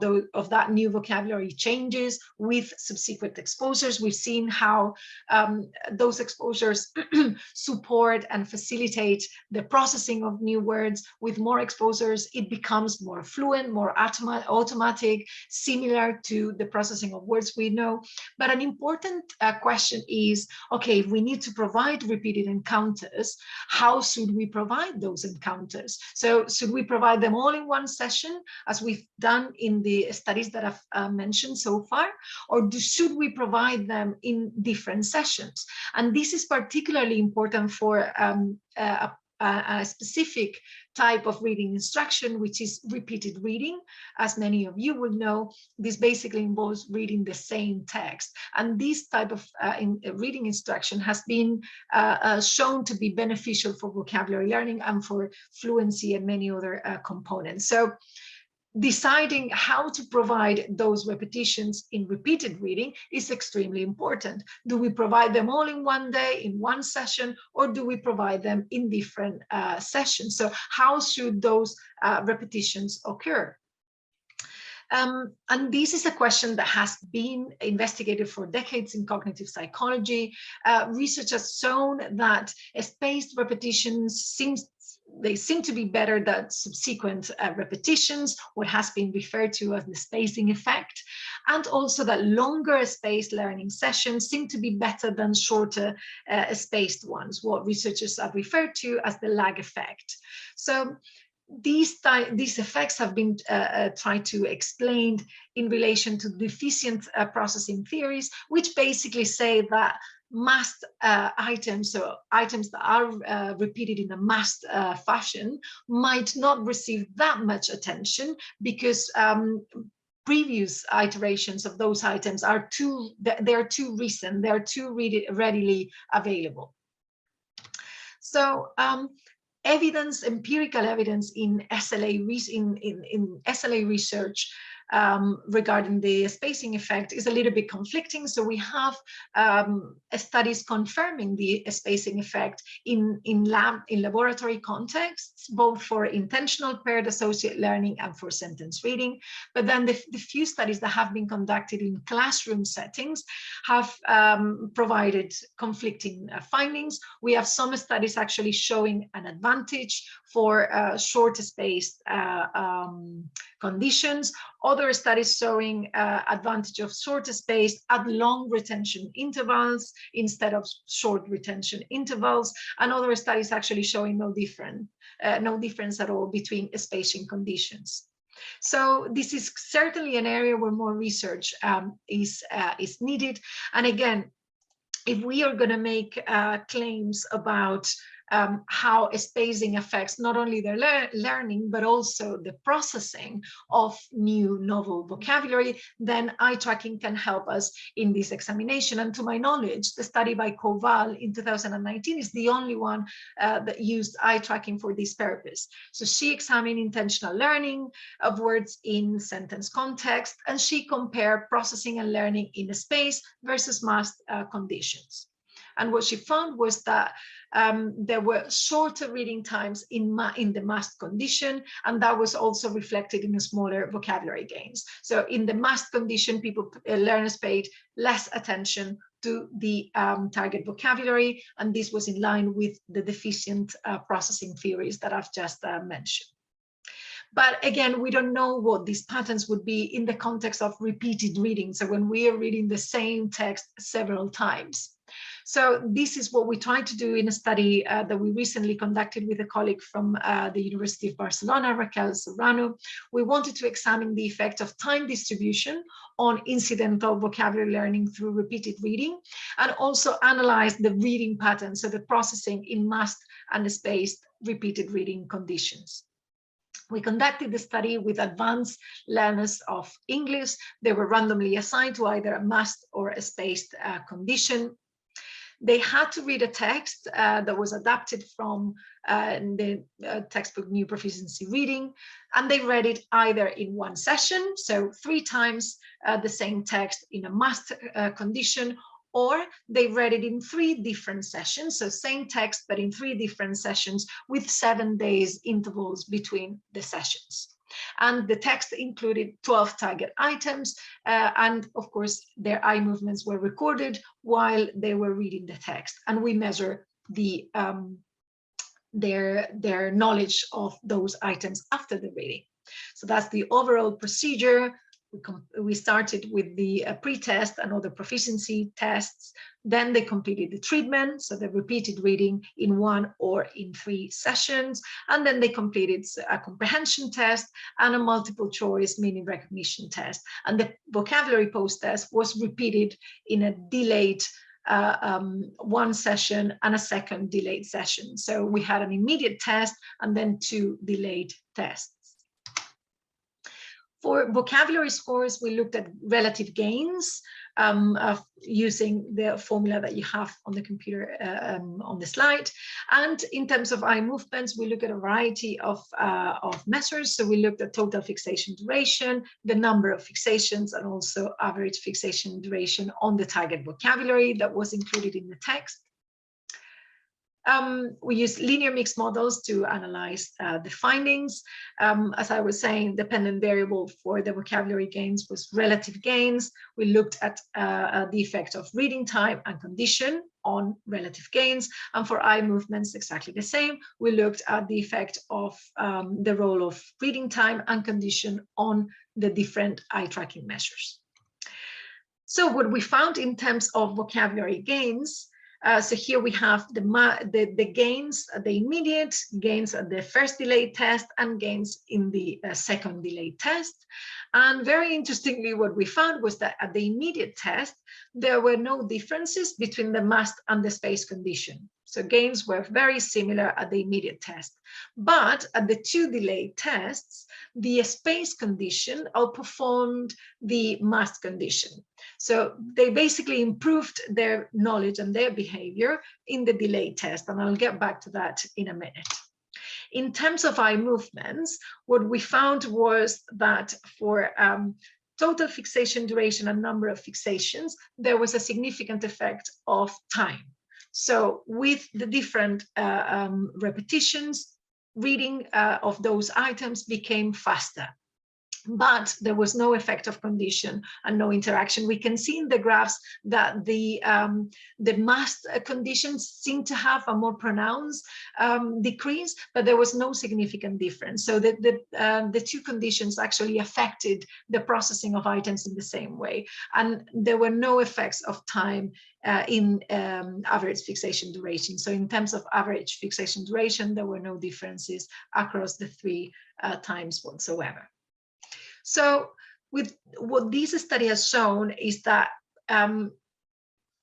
that new vocabulary changes with subsequent exposures. We've seen how those exposures support and facilitate the processing of new words. With more exposures, it becomes more fluent, more automatic, similar to the processing of words we know. But an important question is, okay, if we need to provide repeated encounters, how should we provide those encounters? So should we provide them all in one session, as we've done in the studies that I've mentioned so far, or should we provide them in different sessions? And this is particularly important for a specific type of reading instruction, which is repeated reading. As many of you will know, this basically involves reading the same text. And this type of reading instruction has been shown to be beneficial for vocabulary learning and for fluency and many other components. So deciding how to provide those repetitions in repeated reading is extremely important. Do we provide them all in one day, in one session, or do we provide them in different sessions? So how should those repetitions occur? And this is a question that has been investigated for decades in cognitive psychology. Research has shown that spaced repetitions seem to be better than subsequent repetitions, what has been referred to as the spacing effect, and also that longer spaced learning sessions seem to be better than shorter spaced ones, what researchers have referred to as the lag effect. So these effects have been tried to explain in relation to deficient processing theories, which basically say that masked items, so items that are repeated in a masked fashion, might not receive that much attention because previous iterations of those items are too recent, they're too readily available. So empirical evidence in SLA research regarding the spacing effect is a little bit conflicting. So we have studies confirming the spacing effect in laboratory contexts, both for intentional paired associate learning and for sentence reading. But then the few studies that have been conducted in classroom settings have provided conflicting findings. We have some studies actually showing an advantage for shorter spaced conditions. Other other studies showing advantage of shorter space at long retention intervals instead of short retention intervals, and other studies actually showing no difference at all between spacing conditions. So this is certainly an area where more research is needed. And again, if we are going to make claims about how spacing affects not only their learning, but also the processing of new novel vocabulary, then eye tracking can help us in this examination. And to my knowledge, the study by Koval in 2019 is the only one that used eye tracking for this purpose. So she examined intentional learning of words in sentence context, and she compared processing and learning in a space versus masked conditions. And what she found was that there were shorter reading times in the masked condition, and that was also reflected in smaller vocabulary gains. So in the masked condition, learners paid less attention to the target vocabulary, and this was in line with the deficient processing theories that I've just mentioned. But again, we don't know what these patterns would be in the context of repeated reading. So when we are reading the same text several times. So this is what we tried to do in a study that we recently conducted with a colleague from the University of Barcelona, Raquel Serrano. We wanted to examine the effect of time distribution on incidental vocabulary learning through repeated reading, and also analyze the reading patterns, so the processing in masked and spaced repeated reading conditions. We conducted the study with advanced learners of English. They were randomly assigned to either a masked or a spaced condition. They had to read a text that was adapted from the textbook New Proficiency Reading, and they read it either in one session, so 3 times the same text in a masked condition, or they read it in 3 different sessions, so same text, but in 3 different sessions with 7 days intervals between the sessions. And the text included 12 target items, and of course their eye movements were recorded while they were reading the text, and we measure their knowledge of those items after the reading. So that's the overall procedure. We started with the pre-test and other proficiency tests. Then they completed the treatment, so the repeated reading in 1 or in 3 sessions. And then they completed a comprehension test and a multiple choice meaning recognition test. And the vocabulary post-test was repeated in a delayed 1 session and a second delayed session. So we had an immediate test and then 2 delayed tests. For vocabulary scores, we looked at relative gains using the formula that you have on the computer on the slide. And in terms of eye movements, we look at a variety of measures. So we looked at total fixation duration, the number of fixations, and also average fixation duration on the target vocabulary that was included in the text. We use linear mixed models to analyze the findings. As I was saying, dependent variable for the vocabulary gains was relative gains. We looked at the effect of reading time and condition on relative gains. And for eye movements, exactly the same. We looked at the effect of the role of reading time and condition on the different eye tracking measures. So what we found in terms of vocabulary gains, so here we have the gains, the immediate gains at the first delayed test and gains in the second delayed test. And very interestingly, what we found was that at the immediate test, there were no differences between the masked and the spaced condition. So gains were very similar at the immediate test. But at the 2 delayed tests, the spaced condition outperformed the masked condition. So they basically improved their knowledge and their behavior in the delayed test. And I'll get back to that in a minute. In terms of eye movements, what we found was that for total fixation duration and number of fixations, there was a significant effect of time. So with the different repetitions, reading of those items became faster. but there was no effect of condition and no interaction. We can see in the graphs that the masked conditions seem to have a more pronounced decrease, but there was no significant difference. So the two conditions actually affected the processing of items in the same way, and there were no effects of time in average fixation duration. So in terms of average fixation duration, there were no differences across the three times whatsoever. So with what this study has shown is that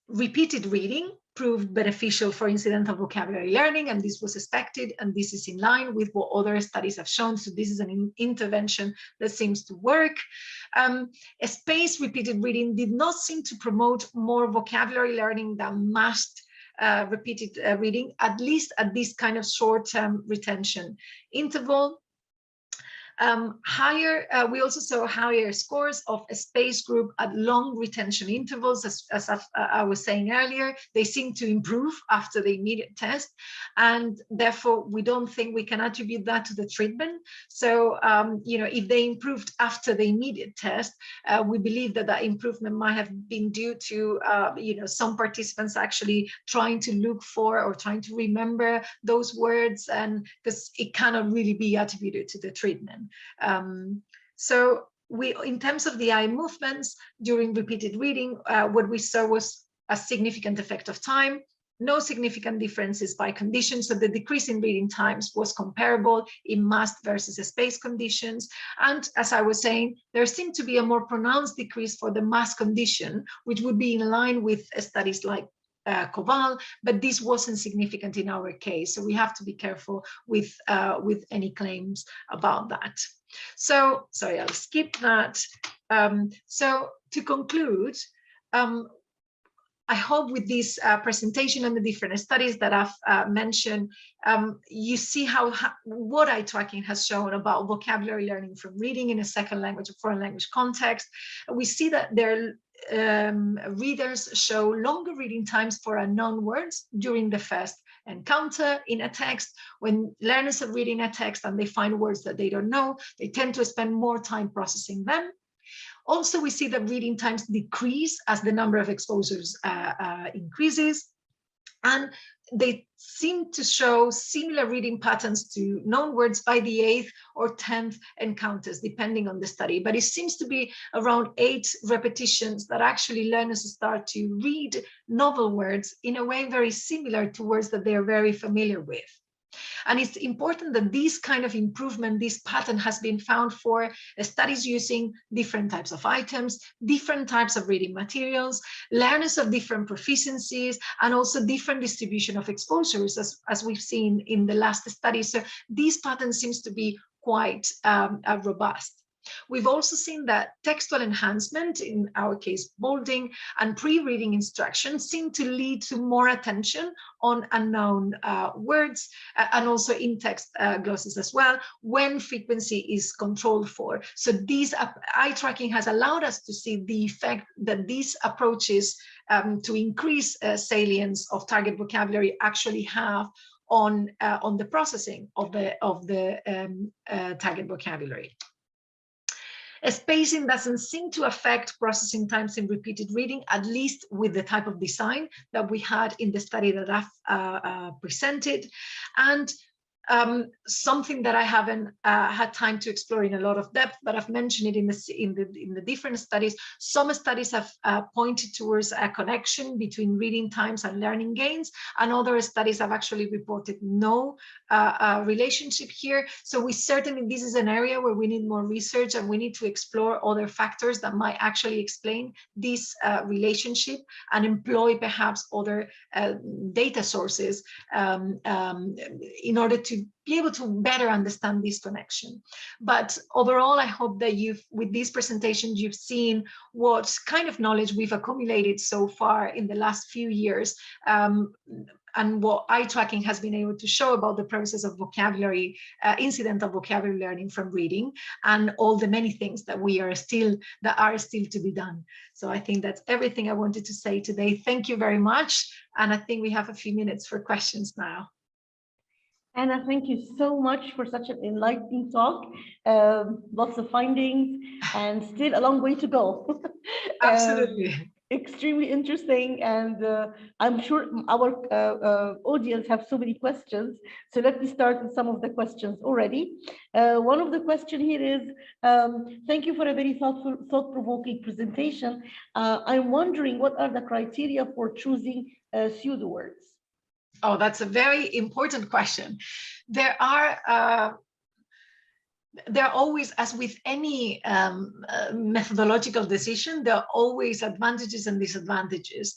repeated reading proved beneficial for incidental vocabulary learning, and this was expected, and this is in line with what other studies have shown. So this is an intervention that seems to work. A spaced repeated reading did not seem to promote more vocabulary learning than masked repeated reading, at least at this kind of short-term retention interval. We also saw higher scores of a space group at long retention intervals, as I was saying earlier. They seem to improve after the immediate test, and therefore we don't think we can attribute that to the treatment. So, if they improved after the immediate test, we believe that that improvement might have been due to, some participants actually trying to look for or trying to remember those words, and because it cannot really be attributed to the treatment. So in terms of the eye movements during repeated reading, what we saw was a significant effect of time, no significant differences by condition. So the decrease in reading times was comparable in masked versus spaced conditions. And as I was saying, there seemed to be a more pronounced decrease for the masked condition, which would be in line with studies like Koval, but this wasn't significant in our case. So we have to be careful with any claims about that. So, sorry, I'll skip that. So to conclude, I hope with this presentation and the different studies that I've mentioned, you see what eye tracking has shown about vocabulary learning from reading in a second language or foreign language context. We see that their readers show longer reading times for unknown words during the first encounter in a text. When learners are reading a text and they find words that they don't know, they tend to spend more time processing them. Also, we see that reading times decrease as the number of exposures increases, and they seem to show similar reading patterns to known words by the 8th or 10th encounters, depending on the study. But it seems to be around 8 repetitions that actually learners start to read novel words in a way very similar to words that they're very familiar with. And it's important that this kind of improvement, this pattern has been found for studies using different types of items, different types of reading materials, learners of different proficiencies, and also different distribution of exposures, as we've seen in the last study. So this pattern seems to be quite robust. We've also seen that textual enhancement, in our case bolding, and pre-reading instructions seem to lead to more attention on unknown words, and also in-text glosses as well, when frequency is controlled for. So these eye tracking has allowed us to see the effect that these approaches to increase salience of target vocabulary actually have on the processing of the target vocabulary. Spacing doesn't seem to affect processing times in repeated reading, at least with the type of design that we had in the study that I've presented. And something that I haven't had time to explore in a lot of depth, but I've mentioned it in the different studies. Some studies have pointed towards a connection between reading times and learning gains, and other studies have actually reported no relationship here. So this is an area where we need more research, and we need to explore other factors that might actually explain this relationship and employ perhaps other data sources in order to be able to better understand this connection. But overall, I hope that with this presentation, you've seen what kind of knowledge we've accumulated so far in the last few years, and what eye tracking has been able to show about the process of vocabulary, incidental vocabulary learning from reading, and all the many things that are still to be done. So I think that's everything I wanted to say today. Thank you very much. And I think we have a few minutes for questions now. Anna, thank you so much for such an enlightening talk. Lots of findings and still a long way to go. Absolutely. Extremely interesting, and I'm sure our audience have so many questions. So let me start with some of the questions already. One of the question here is, thank you for a very thought-provoking presentation. I'm wondering what are the criteria for choosing pseudo words? Oh, that's a very important question. There are always, as with any methodological decision, there are always advantages and disadvantages.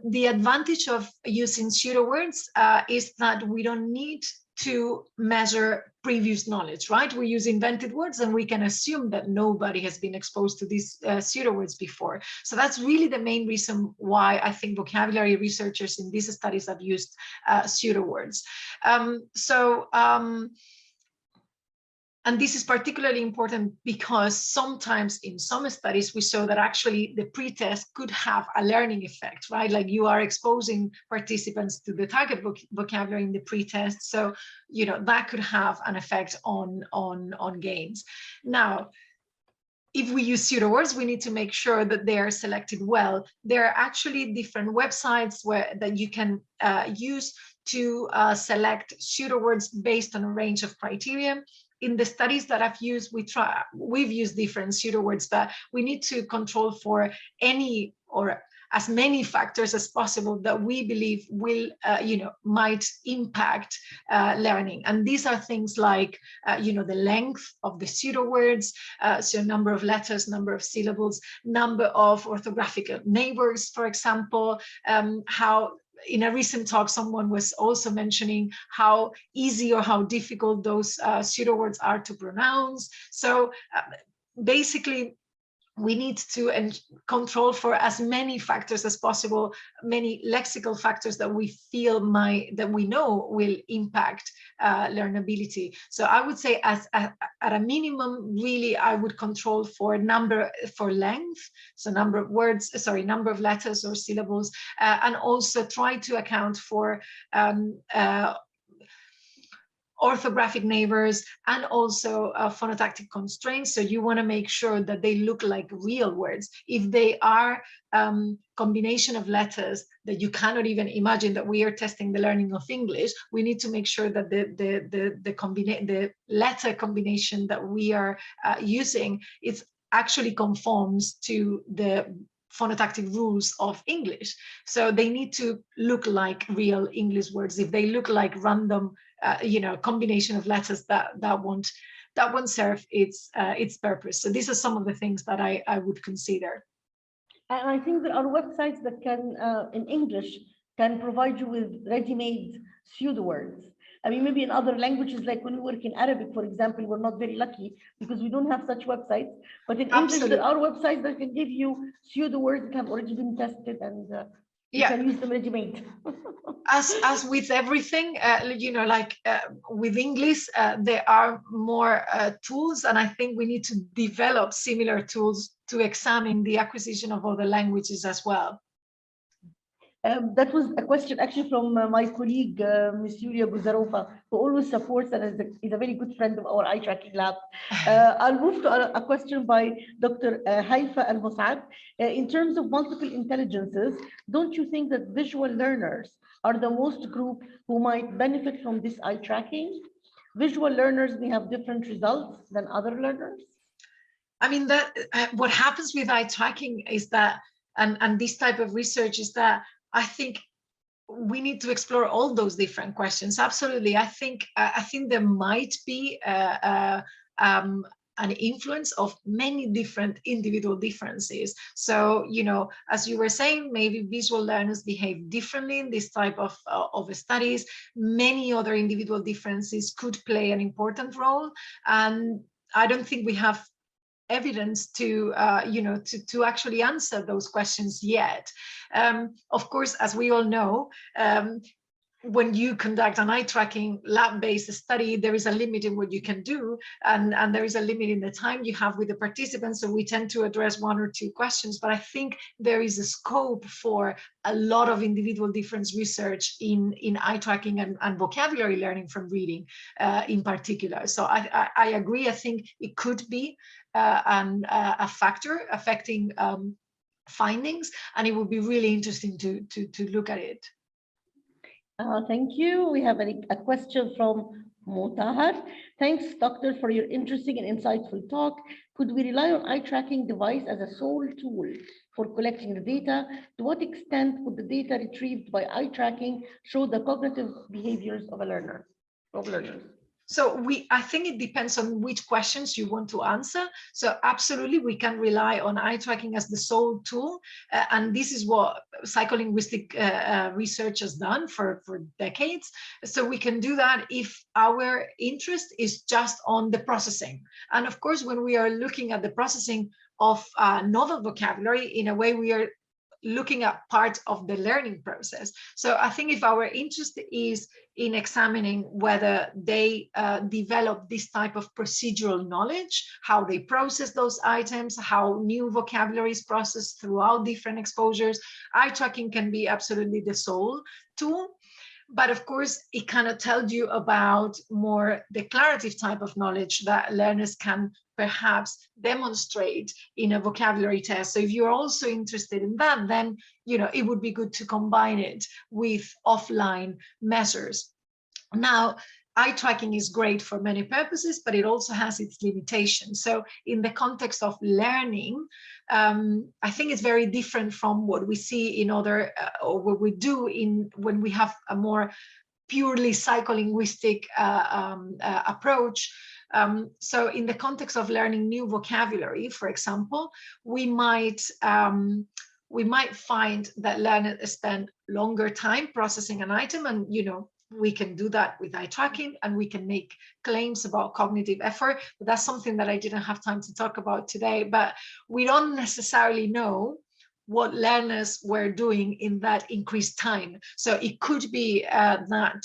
The advantage of using pseudo words is that we don't need to measure previous knowledge, right? We use invented words and we can assume that nobody has been exposed to these pseudo words before. So that's really the main reason why I think vocabulary researchers in these studies have used pseudo words. And this is particularly important because sometimes in some studies we saw that actually the pretest could have a learning effect, right? Like you are exposing participants to the target vocabulary in the pretest, so you know that could have an effect on gains. Now, if we use pseudo words, we need to make sure that they are selected well. There are actually different websites that you can use to select pseudo words based on a range of criteria. In the studies that I've used, we've used different pseudo words, but we need to control for any or as many factors as possible that we believe will, might impact learning. And these are things like, the length of the pseudo words, so number of letters, number of syllables, number of orthographical neighbors, for example, how. In a recent talk, someone was also mentioning how easy or how difficult those pseudo words are to pronounce. So basically, we need to control for as many factors as possible, many lexical factors that we feel that we know will impact learnability. So I would say at a minimum, really, I would control for length, so number of letters or syllables, and also try to account for orthographic neighbors and also phonotactic constraints. So you want to make sure that they look like real words. If they are combination of letters that you cannot even imagine that we are testing the learning of English, we need to make sure that the letter combination that we are using is actually conforms to the phonotactic rules of English. So they need to look like real English words. If they look like random combination of letters, that won't serve its purpose. So these are some of the things that I would consider. And I think there are websites that can, in English, can provide you with ready-made pseudo words. I mean, maybe in other languages, like when we work in Arabic, for example, we're not very lucky because we don't have such websites. But in English, there are websites that can give you pseudo words that have already been tested, and you can use them ready-made. As with everything, with English, there are more tools, and I think we need to develop similar tools to examine the acquisition of other languages as well. That was a question actually from my colleague, Ms. Yulia Buzarova, who always supports and is a very good friend of our eye tracking lab. I'll move to a question by Dr. Haifa Al-Mus'ab. In terms of multiple intelligences, don't you think that visual learners are the most group who might benefit from this eye tracking? Visual learners may have different results than other learners. I mean, that what happens with eye tracking is that, and this type of research is that I think we need to explore all those different questions. Absolutely, I think there might be an influence of many different individual differences. So, as you were saying, maybe visual learners behave differently in this type of studies. Many other individual differences could play an important role, and I don't think we have evidence to actually answer those questions yet. Of course, as we all know, when you conduct an eye tracking lab-based study, there is a limit in what you can do, and there is a limit in the time you have with the participants. So we tend to address 1 or 2 questions, but I think there is a scope for a lot of individual difference research in eye tracking and vocabulary learning from reading in particular. So I agree. I think it could be a factor affecting findings, and it would be really interesting to look at it. Thank you. We have a question from Mutahar. Thanks, doctor, for your interesting and insightful talk. Could we rely on eye tracking device as a sole tool for collecting the data? To what extent would the data retrieved by eye tracking show the cognitive behaviors of learners? So I think it depends on which questions you want to answer. So absolutely, we can rely on eye tracking as the sole tool. And this is what psycholinguistic research has done for decades. So we can do that if our interest is just on the processing. And of course, when we are looking at the processing of novel vocabulary, in a way, we are looking at part of the learning process. So I think if our interest is in examining whether they develop this type of procedural knowledge, how they process those items, how new vocabulary is processed throughout different exposures, eye tracking can be absolutely the sole tool. But of course, it cannot tell you about more declarative type of knowledge that learners can perhaps demonstrate in a vocabulary test. So if you're also interested in that, then it would be good to combine it with offline measures. Now, eye tracking is great for many purposes, but it also has its limitations. So in the context of learning, I think it's very different from what we see in other, or what we do when we have a more purely psycholinguistic approach. So in the context of learning new vocabulary, for example, we might find that learners spend longer time processing an item, and we can do that with eye tracking, and we can make claims about cognitive effort. But that's something that I didn't have time to talk about today. But we don't necessarily know what learners were doing in that increased time. So it could be that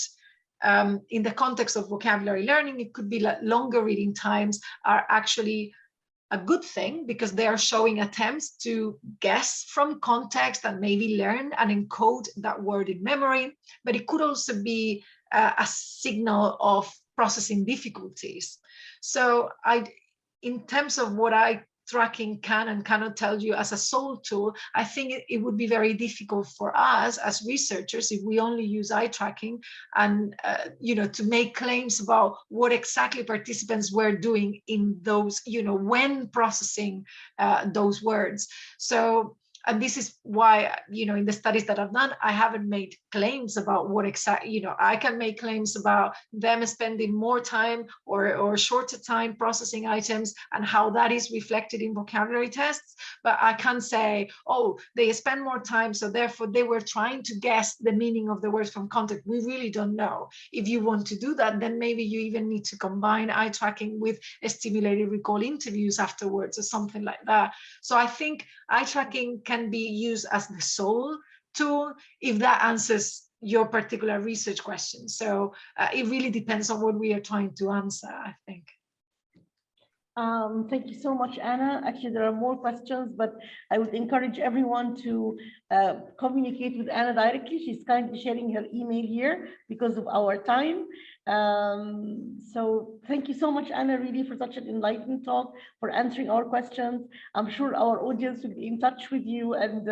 in the context of vocabulary learning, it could be that longer reading times are actually a good thing because they are showing attempts to guess from context and maybe learn and encode that word in memory. But it could also be a signal of processing difficulties. So in terms of what eye tracking can and cannot tell you as a sole tool, I think it would be very difficult for us as researchers if we only use eye tracking and to make claims about what exactly participants were doing in those, when processing those words. So, and this is why, in the studies that I've done, I haven't made claims about what exactly, I can make claims about them spending more time or shorter time processing items and how that is reflected in vocabulary tests. But I can't say, oh, they spend more time, so therefore they were trying to guess the meaning of the words from context. We really don't know. If you want to do that, then maybe you even need to combine eye tracking with stimulated recall interviews afterwards or something like that. So I think eye tracking can be used as the sole tool if that answers your particular research question. So it really depends on what we are trying to answer, I think. Thank you so much, Anna. Actually, there are more questions, but I would encourage everyone to communicate with Anna directly. She's kindly sharing her email here because of our time. So thank you so much, Anna, really for such an enlightening talk, for answering our questions. I'm sure our audience will be in touch with you and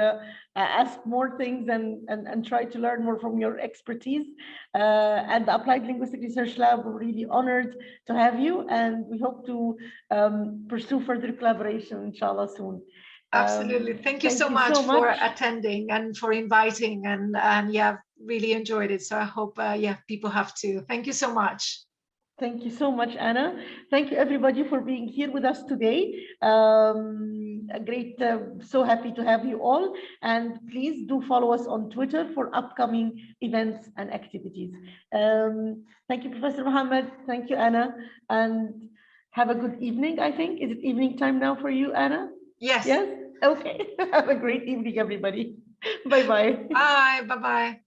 ask more things and try to learn more from your expertise. And the Applied Linguistic Research Lab, we're really honored to have you, and we hope to pursue further collaboration, inshallah, soon. Absolutely. Thank you so much for attending and for inviting, and yeah, really enjoyed it. So I hope people have to. Thank you so much. Thank you so much, Anna. Thank you everybody for being here with us today. So happy to have you all. And please do follow us on Twitter for upcoming events and activities. Thank you, Professor Mohammed. Thank you, Anna. And have a good evening, I think. Is it evening time now for you, Anna? Yes. Yes? Okay. Have a great evening, everybody. Bye-bye. Bye. Bye-bye.